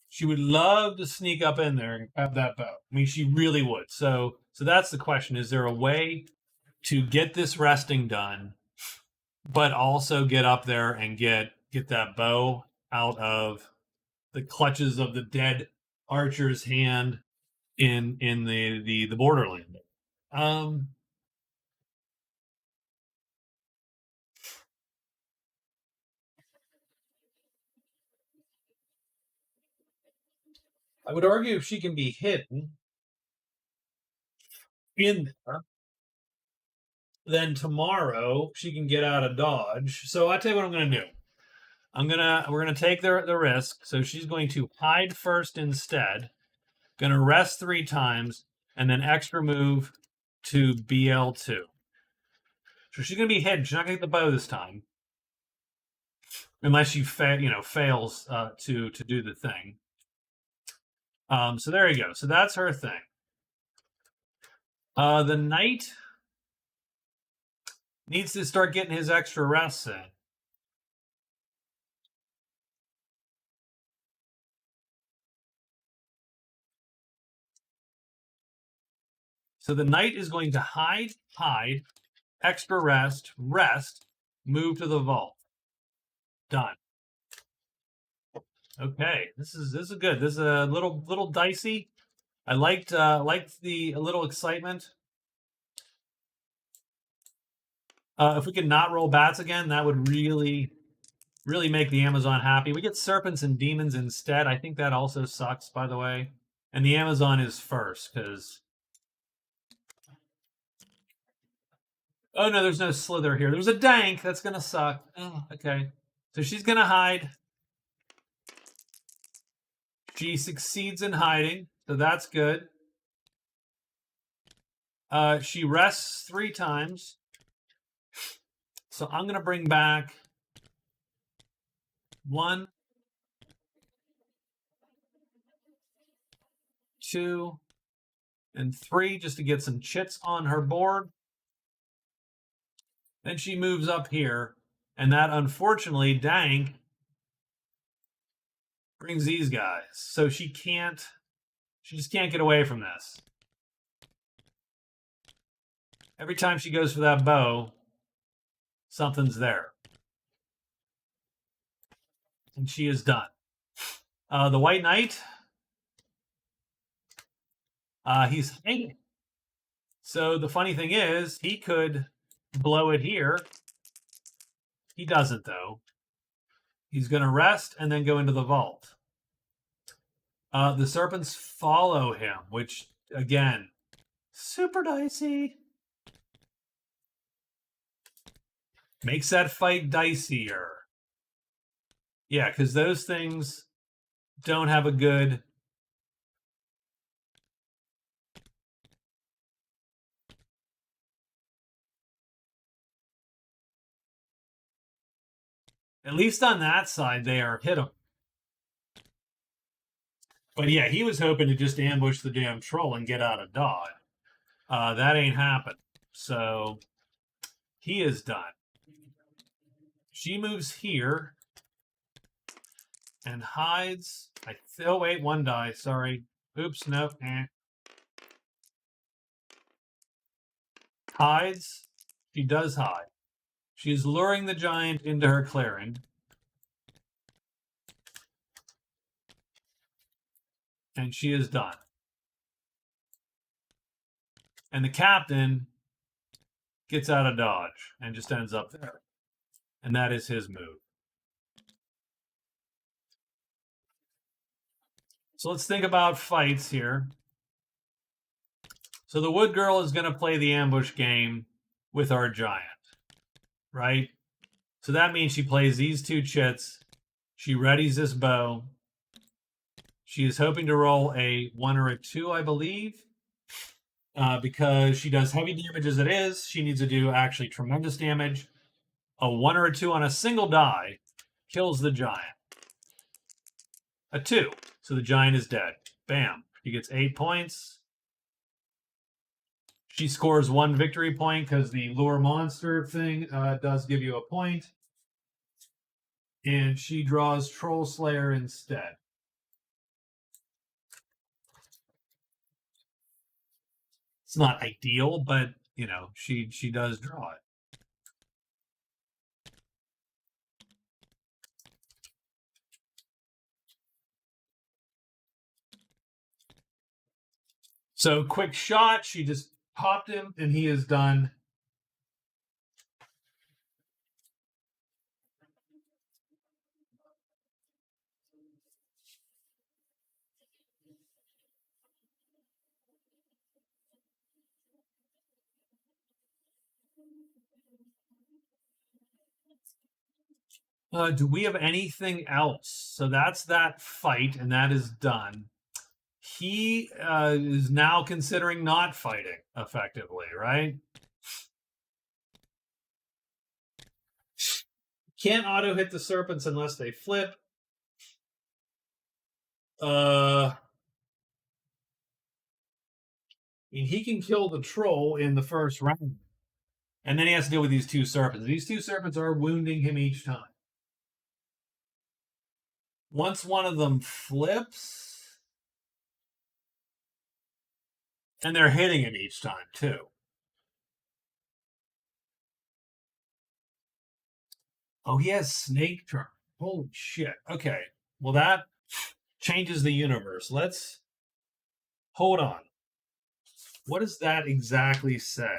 She would love to sneak up in there and grab that bow. I mean, she really would. So that's the question. Is there a way to get this resting done, but also get up there and get that bow out of the clutches of the dead archer's hand in the borderland? I would argue if she can be hidden in there, then tomorrow she can get out of dodge. So I tell you what I'm going to do. We're gonna take the risk. So she's going to hide first instead. Going to rest 3 times and then extra move to BL2. So she's going to be hidden. She's not going to get the bow this time, unless she fails to do the thing. So there you go. So that's her thing. The knight needs to start getting his extra rests in. So the knight is going to hide, extra rest, move to the vault. Done. Okay, this is good. This is a little dicey. I liked the little excitement. If we could not roll bats again, that would really make the Amazon happy. We get serpents and demons instead. I think that also sucks, by the way. And the Amazon is first, because... Oh, no, there's no slither here. There's a dank. That's going to suck. Oh, okay. So she's going to hide. She succeeds in hiding, so that's good. She rests 3 times. So I'm going to bring back 1, 2, and 3 just to get some chits on her board. Then she moves up here, and that unfortunately, dank, brings these guys. So she just can't get away from this. Every time she goes for that bow, something's there. And she is done. The White Knight, he's hanging. So the funny thing is, he could blow it here. He doesn't, though. He's going to rest and then go into the vault. The serpents follow him, which, again, super dicey. Makes that fight dicier. Yeah, because those things don't have a good... At least on that side, they are hit him. But yeah, he was hoping to just ambush the damn troll and get out of dodge. That ain't happened. So he is done. She moves here and hides. Oh, wait, 1 die. Sorry. Oops, nope. Hides. She does hide. She's luring the giant into her clearing. And she is done. And the captain gets out of dodge and just ends up there. And that is his move. So let's think about fights here. So the Wood Girl is going to play the ambush game with our giant, right? So that means she plays these 2 chits. She readies this bow. She is hoping to roll a 1 or a 2, I believe. Because she does heavy damage as it is. She needs to do actually tremendous damage. A 1 or a 2 on a single die kills the giant. A 2. So the giant is dead. Bam. She gets 8 points. She scores 1 victory point because the lure monster thing does give you a point. And she draws Troll Slayer instead. It's not ideal, but, you know, she does draw it. So quick shot, she just popped him, and he is done. Do we have anything else? So that's that fight, and that is done. He is now considering not fighting effectively, right? Can't auto hit the serpents unless they flip. I mean, he can kill the troll in the first round. And then he has to deal with these 2 serpents. These 2 serpents are wounding him each time. Once one of them flips, and they're hitting him each time, too. Oh, he has snake turn. Holy shit. Okay. Well, that changes the universe. Let's hold on. What does that exactly say?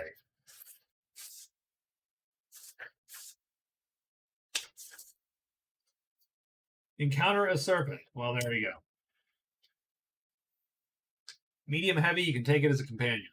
Encounter a serpent. Well, there you go. Medium heavy, you can take it as a companion.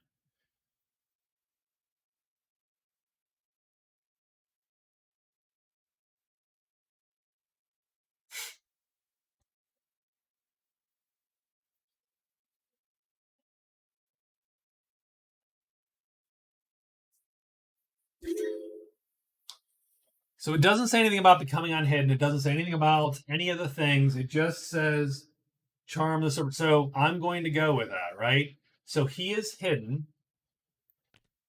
So it doesn't say anything about becoming unhidden. It doesn't say anything about any of the things. It just says charm the serpent. So I'm going to go with that, right? So he is hidden.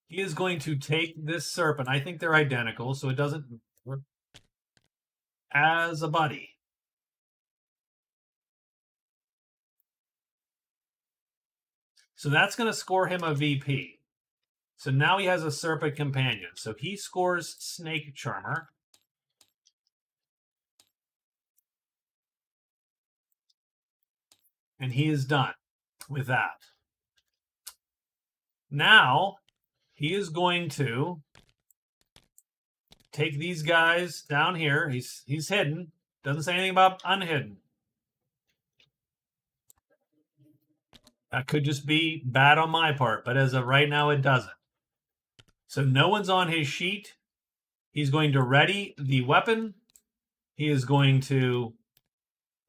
He is going to take this serpent. I think they're identical, so it doesn't work as a buddy. So that's going to score him a VP. So now he has a serpent companion. So he scores Snake Charmer. And he is done with that. Now he is going to take these guys down here. He's hidden. Doesn't say anything about unhidden. That could just be bad on my part, but as of right now, it doesn't. So no one's on his sheet. He's going to ready the weapon. He is going to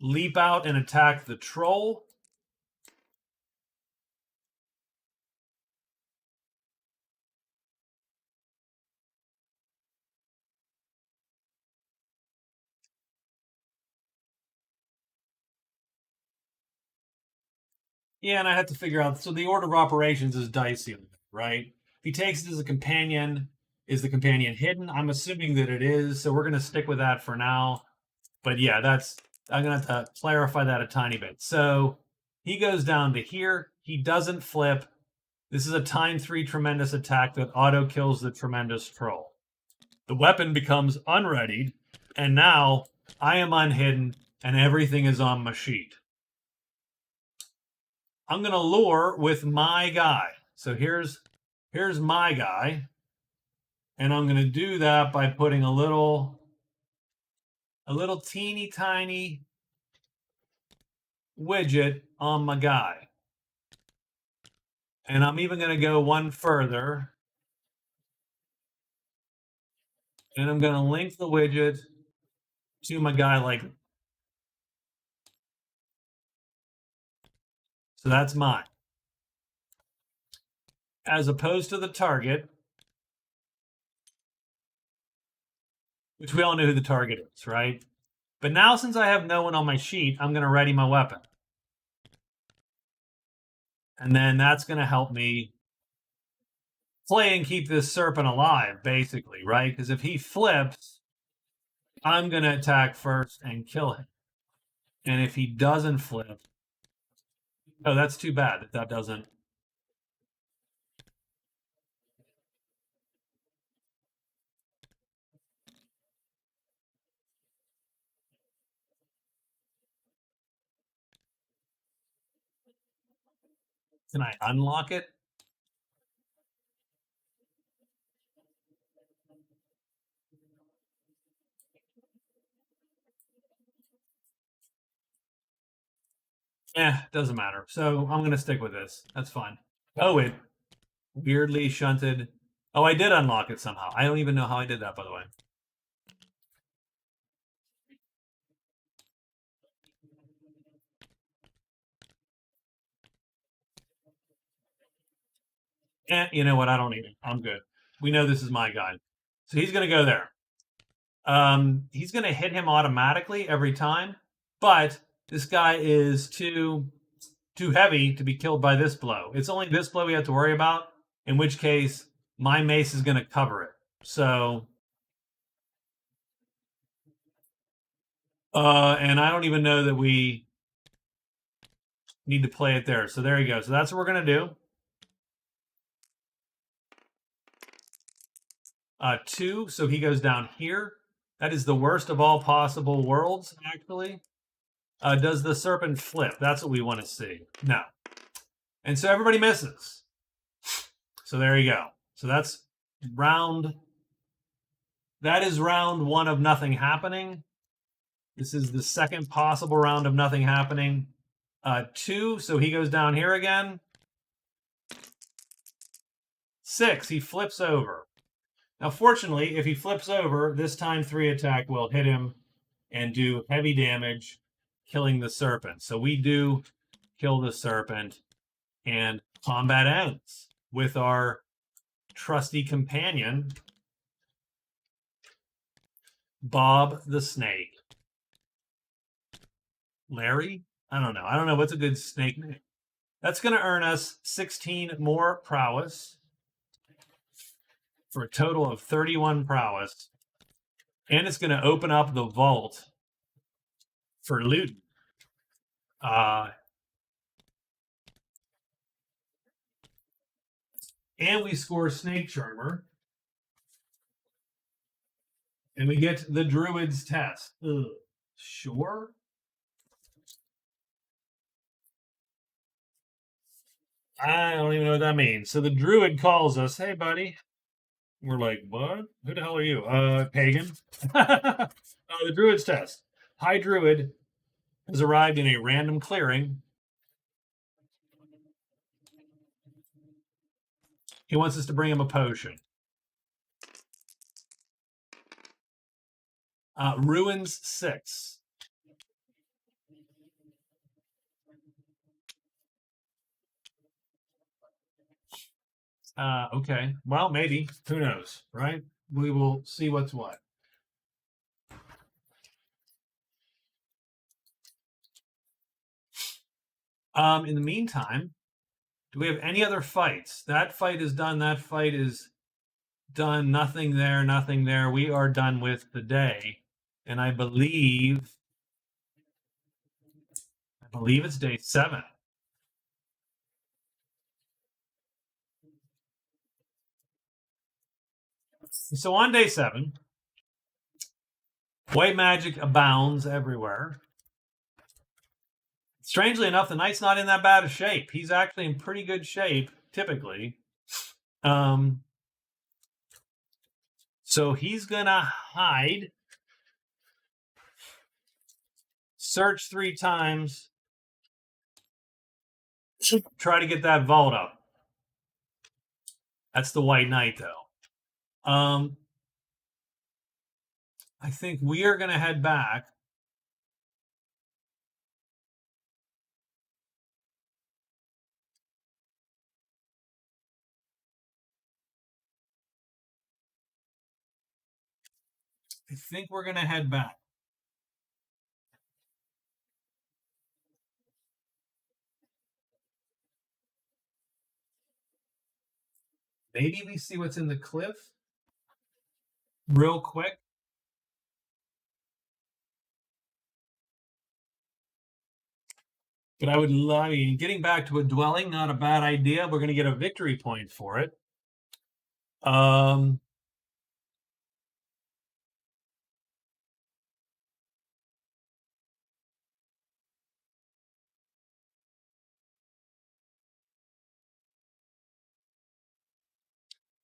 leap out and attack the troll. Yeah, and I have to figure out. So the order of operations is dicey, right? If he takes it as a companion, is the companion hidden? I'm assuming that it is, so we're going to stick with that for now. But yeah, I'm going to have to clarify that a tiny bit. So he goes down to here. He doesn't flip. This is a time 3 tremendous attack that auto kills the tremendous troll. The weapon becomes unreadied, and now I am unhidden, and everything is on my sheet. I'm going to lure with my guy. So here's my guy. And I'm going to do that by putting a little teeny tiny widget on my guy. And I'm even going to go one further. And I'm going to link the widget to my guy like that. So that's mine. As opposed to the target, which we all know who the target is, right? But now since I have no one on my sheet, I'm going to ready my weapon. And then that's going to help me play and keep this serpent alive, basically, right? Because if he flips, I'm going to attack first and kill him. And if he doesn't flip, oh, that's too bad that doesn't. Can I unlock it? Doesn't matter. So I'm going to stick with this. That's fine. Oh, it weirdly shunted. Oh, I did unlock it somehow. I don't even know how I did that, by the way. You know what? I don't need it. I'm good. We know this is my guy. So he's going to go there. He's going to hit him automatically every time, but this guy is too heavy to be killed by this blow. It's only this blow we have to worry about, in which case my mace is going to cover it. So, and I don't even know that we need to play it there. So there you go. So that's what we're going to do. 2, so he goes down here. That is the worst of all possible worlds, actually. Does the serpent flip? That's what we want to see. No. And so everybody misses. So there you go. So that's round. That is round 1 of nothing happening. This is the second possible round of nothing happening. 2, so he goes down here again. 6, he flips over. Now, fortunately, if he flips over, this time 3 attack will hit him and do heavy damage, killing the serpent. So we do kill the serpent, and combat ends with our trusty companion, Bob the Snake. Larry? I don't know. I don't know what's a good snake name. That's going to earn us 16 more prowess for a total of 31 prowess. And it's going to open up the vault for loot. And we score Snake Charmer. And we get the Druid's Test. Ugh. Sure. I don't even know what that means. So the Druid calls us, hey, buddy. We're like, what? Who the hell are you? Pagan. The Druid's Test. High Druid has arrived in a random clearing. He wants us to bring him a potion. Ruins 6. Okay. Well, maybe. Who knows, right? We will see what's what. In the meantime, do we have any other fights? That fight is done. That fight is done. Nothing there, nothing there. We are done with the day. And I believe it's day 7. So on day 7, white magic abounds everywhere. Strangely enough, the knight's not in that bad of shape. He's actually in pretty good shape, typically. So he's going to hide, search 3 times, try to get that vault up. That's the white knight, though. I think we are going to head back. I think we're going to head back. Maybe we see what's in the cliff real quick. But I mean, getting back to a dwelling, not a bad idea. We're going to get a victory point for it.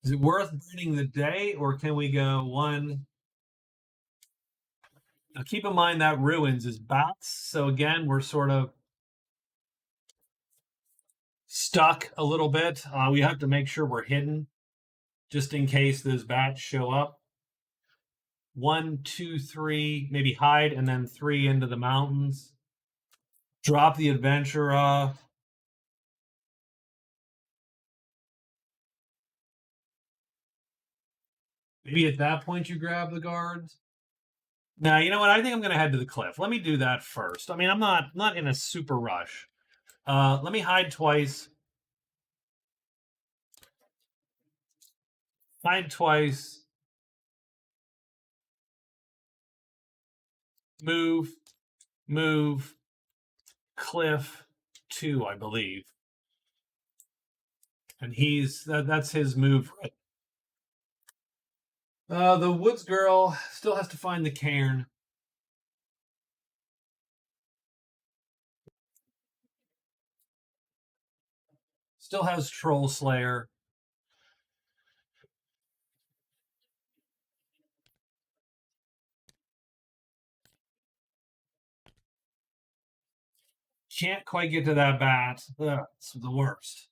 Is it worth burning the day, or can we go 1? Now, keep in mind that ruins is bats. So again, we're sort of stuck a little bit. We have to make sure we're hidden just in case those bats show up. 1, 2, 3, maybe hide, and then 3 into the mountains. Drop the adventure off. Maybe at that point you grab the guards. Now, you know what? I think I'm going to head to the cliff. Let me do that first. I mean, I'm not in a super rush. Let me hide twice. Hide twice. Move. Cliff 2, I believe. And that's his move. The woods girl still has to find the cairn. Still has Troll Slayer. Can't quite get to that bat. Ugh, it's the worst.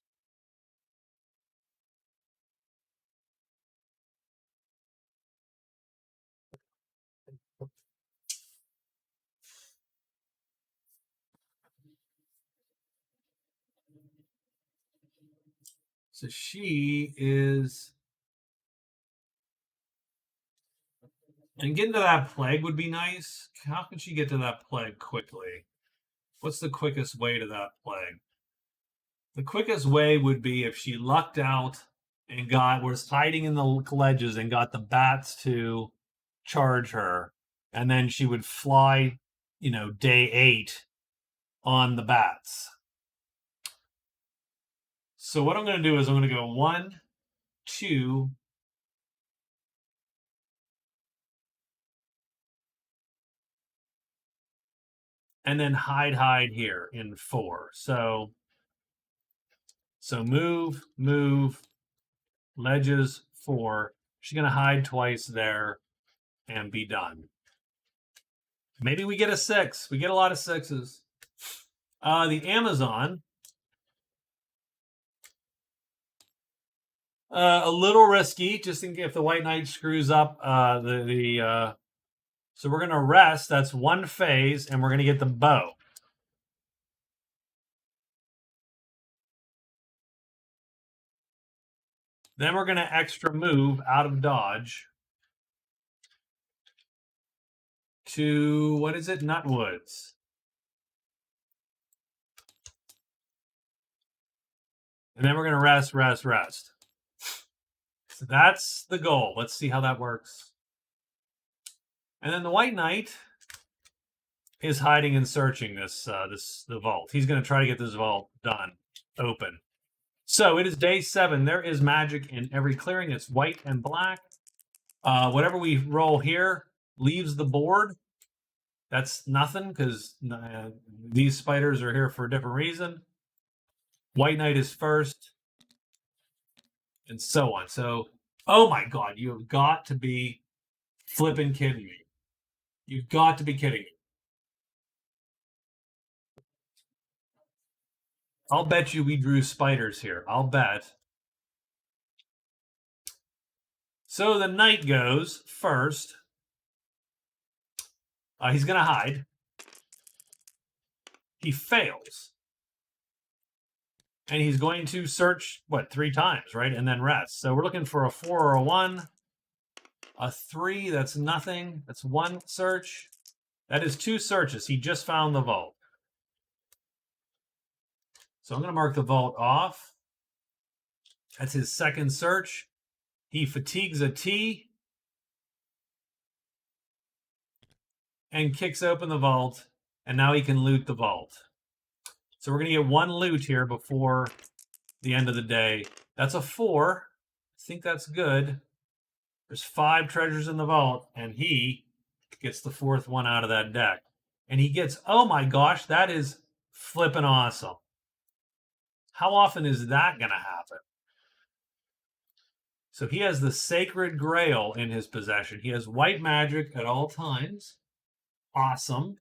So she is. And getting to that plague would be nice. How can she get to that plague quickly? What's the quickest way to that plague? The quickest way would be if she lucked out and was hiding in the ledges and got the bats to charge her, and then she would fly, day 8 on the bats. So what I'm going to do is I'm going to go 1, 2, and then hide here in 4. So move, ledges 4. She's going to hide twice there and be done. Maybe we get a 6. We get a lot of 6s. The Amazon. A little risky, just in case if the White Knight screws up so we're going to rest. That's 1 phase, and we're going to get the bow. Then we're going to extra move out of dodge to, what is it, Nutwoods. And then we're going to rest. So that's the goal. Let's see how that works. And then the White Knight is hiding and searching the vault. He's going to try to get this vault done, open. So it is day 7. There is magic in every clearing. It's white and black. Whatever we roll here leaves the board. That's nothing because these spiders are here for a different reason. White Knight is first, and so on. So, oh my God, you have got to be flipping kidding me. You've got to be kidding me. I'll bet you we drew spiders here. I'll bet. So the knight goes first. He's going to hide. He fails. And he's going to search, 3 times, right? And then rest. So we're looking for a 4 or a 1. A 3, that's nothing. That's 1 search. That is 2 searches. He just found the vault. So I'm going to mark the vault off. That's his second search. He fatigues a T and kicks open the vault, and now he can loot the vault. So we're going to get 1 loot here before the end of the day. That's a 4. I think that's good. There's 5 treasures in the vault, and he gets the 4th one out of that deck. And he gets, oh my gosh, that is flippin' awesome. How often is that going to happen? So he has the Sacred Grail in his possession. He has white magic at all times. Awesome.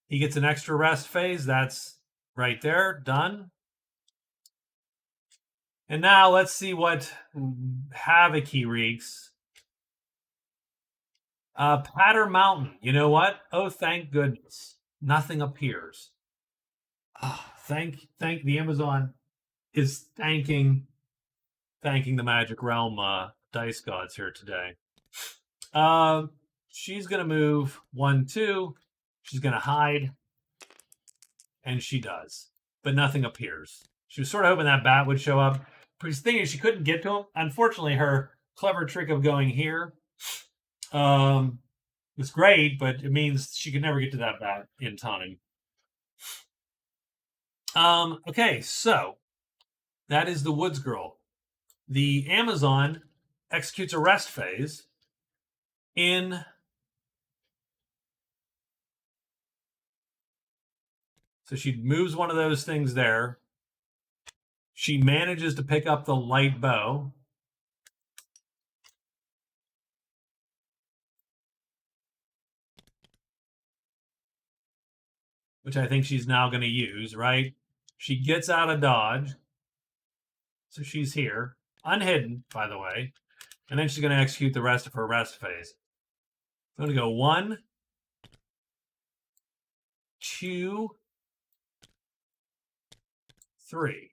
He gets an extra rest phase. That's right there. Done. And now let's see what havoc he wreaks. Patter Mountain. You know what? Oh, thank goodness. Nothing appears. Thank the Amazon is thanking the Magic Realm dice gods here today. She's going to move 1, 2. She's going to hide. And she does. But nothing appears. She was sort of hoping that bat would show up. Because the thing is, she couldn't get to him. Unfortunately, her clever trick of going here was great, but it means she could never get to that bat in time. Okay, so that is the Woods Girl. The Amazon executes a rest phase in so she moves one of those things there. She manages to pick up the light bow. which I think she's now going to use, right? She gets out of dodge. So she's here, unhidden, by the way. And then she's going to execute the rest of her rest phase. I'm going to go 1, 2, 3.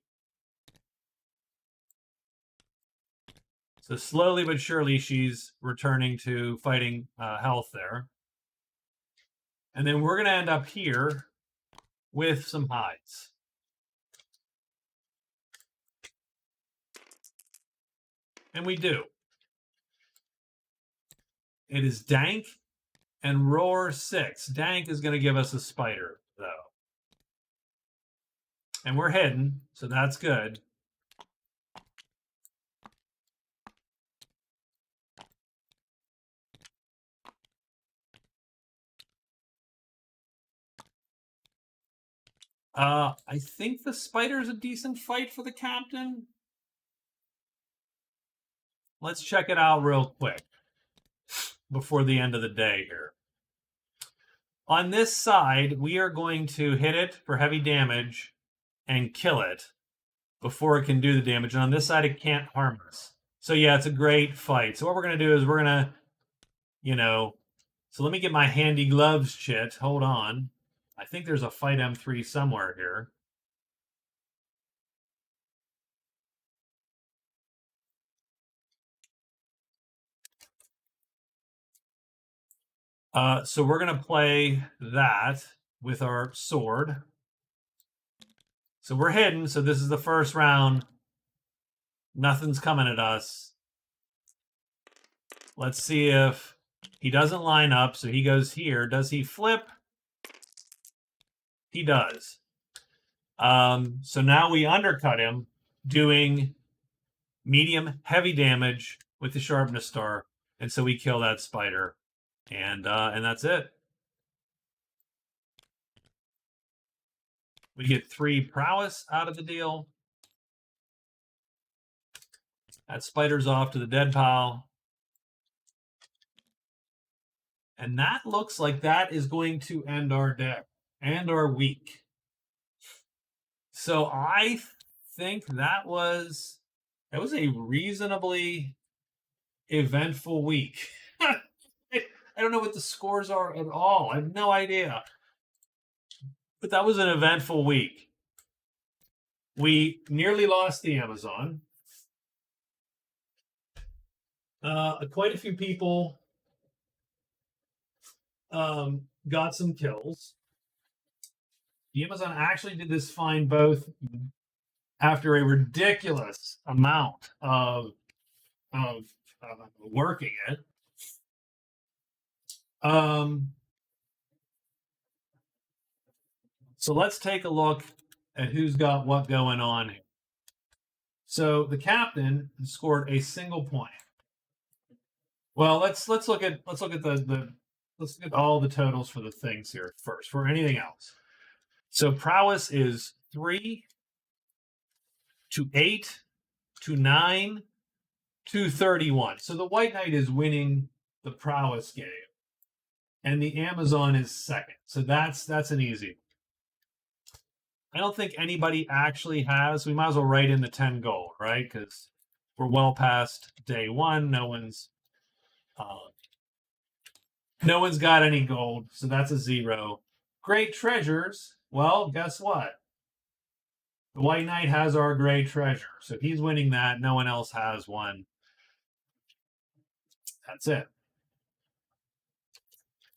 So slowly but surely, she's returning to fighting health there. And then we're going to end up here with some hides. And we do. It is Dank and Roar 6. Dank is going to give us a spider, though. And we're hidden, so that's good. I think the spider is a decent fight for the captain. Let's check it out real quick before the end of the day here. On this side, we are going to hit it for heavy damage and kill it before it can do the damage. And on this side, it can't harm us. So yeah, it's a great fight. So what we're going to do is we're going to, so let me get my handy gloves, Chit. Hold on. I think there's a fight M3 somewhere here. So we're going to play that with our sword. So we're hidden. So this is the first round. Nothing's coming at us. Let's see if he doesn't line up. So he goes here. Does he flip? He does. So now we undercut him, doing medium heavy damage with the sharpness star. And so we kill that spider. And that's it. We get 3 prowess out of the deal. That spider's off to the dead pile. And that looks like that is going to end our deck and our week. So I think that was a reasonably eventful week. I don't know what the scores are at all. I have no idea. But that was an eventful week. We nearly lost the Amazon. Quite a few people got some kills. The Amazon actually did this fine both after a ridiculous amount of working it. So let's take a look at who's got what going on here. So the captain scored a single point. Well, let's look at all the totals for the things here first, for anything else. So prowess is 3 to 8 to 9 to 31. So the White Knight is winning the prowess game, and the Amazon is second. So that's an easy one. I don't think anybody actually has. We might as well write in the 10 gold, right? Because we're well past day 1. No one's got any gold, so that's a 0. Great treasures. Well, guess what? The White Knight has our great treasure, so he's winning that. No one else has one. That's it.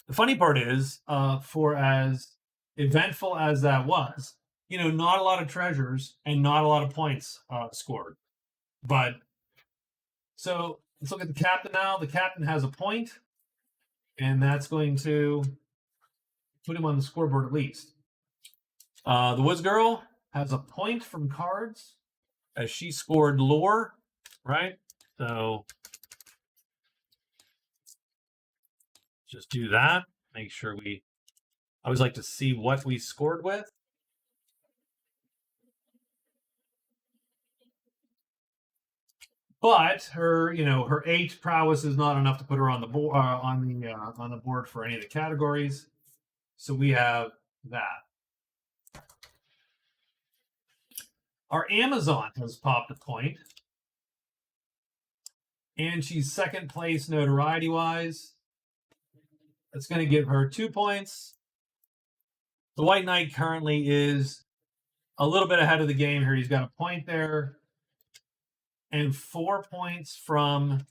The funny part is, for as eventful as that was, not a lot of treasures and not a lot of points scored. But so let's look at the captain now. The captain has a point, and that's going to put him on the scoreboard at least. The Woods Girl has a point from cards as she scored lore, right? So just do that. Make sure I always like to see what we scored with. But her 8 prowess is not enough to put her on the board on the board for any of the categories. So we have that. Our Amazon has popped a point, and she's second place notoriety wise. That's going to give her 2 points. The White Knight currently is a little bit ahead of the game here. He's got a point there and 4 points from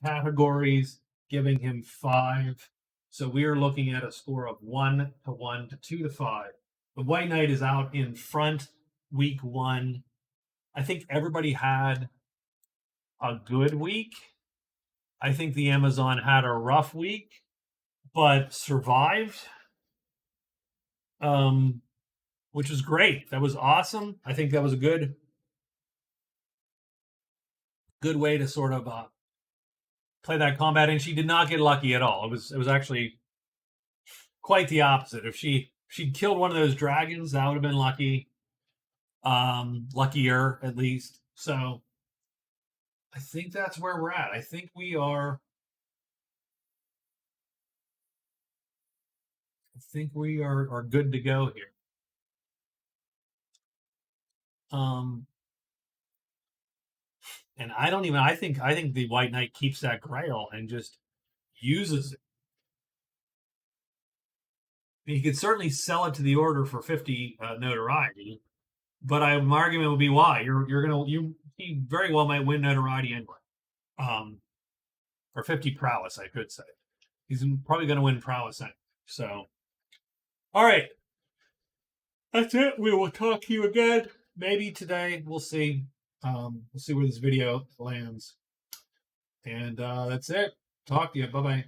categories, giving him 5. So we are looking at a score of 1 to 1 to 2 to 5. The White Knight is out in front week 1. I think everybody had a good week. I think the Amazon had a rough week, but survived. Which was great. That was awesome. I think that was a good way to sort of play that combat. And she did not get lucky at all. It was actually quite the opposite. If she'd killed one of those dragons, that would have been lucky. Luckier at least. So I think that's where we're at. I think we are good to go here. And I think the White Knight keeps that Grail and just uses it. He could certainly sell it to the Order for 50 notoriety, but my argument would be why he very well might win notoriety anyway, or 50 prowess, I could say. He's probably going to win prowess anyway. So, all right, that's it. We will talk to you again maybe today. We'll see. We'll see where this video lands, and that's it. Talk to you. Bye bye.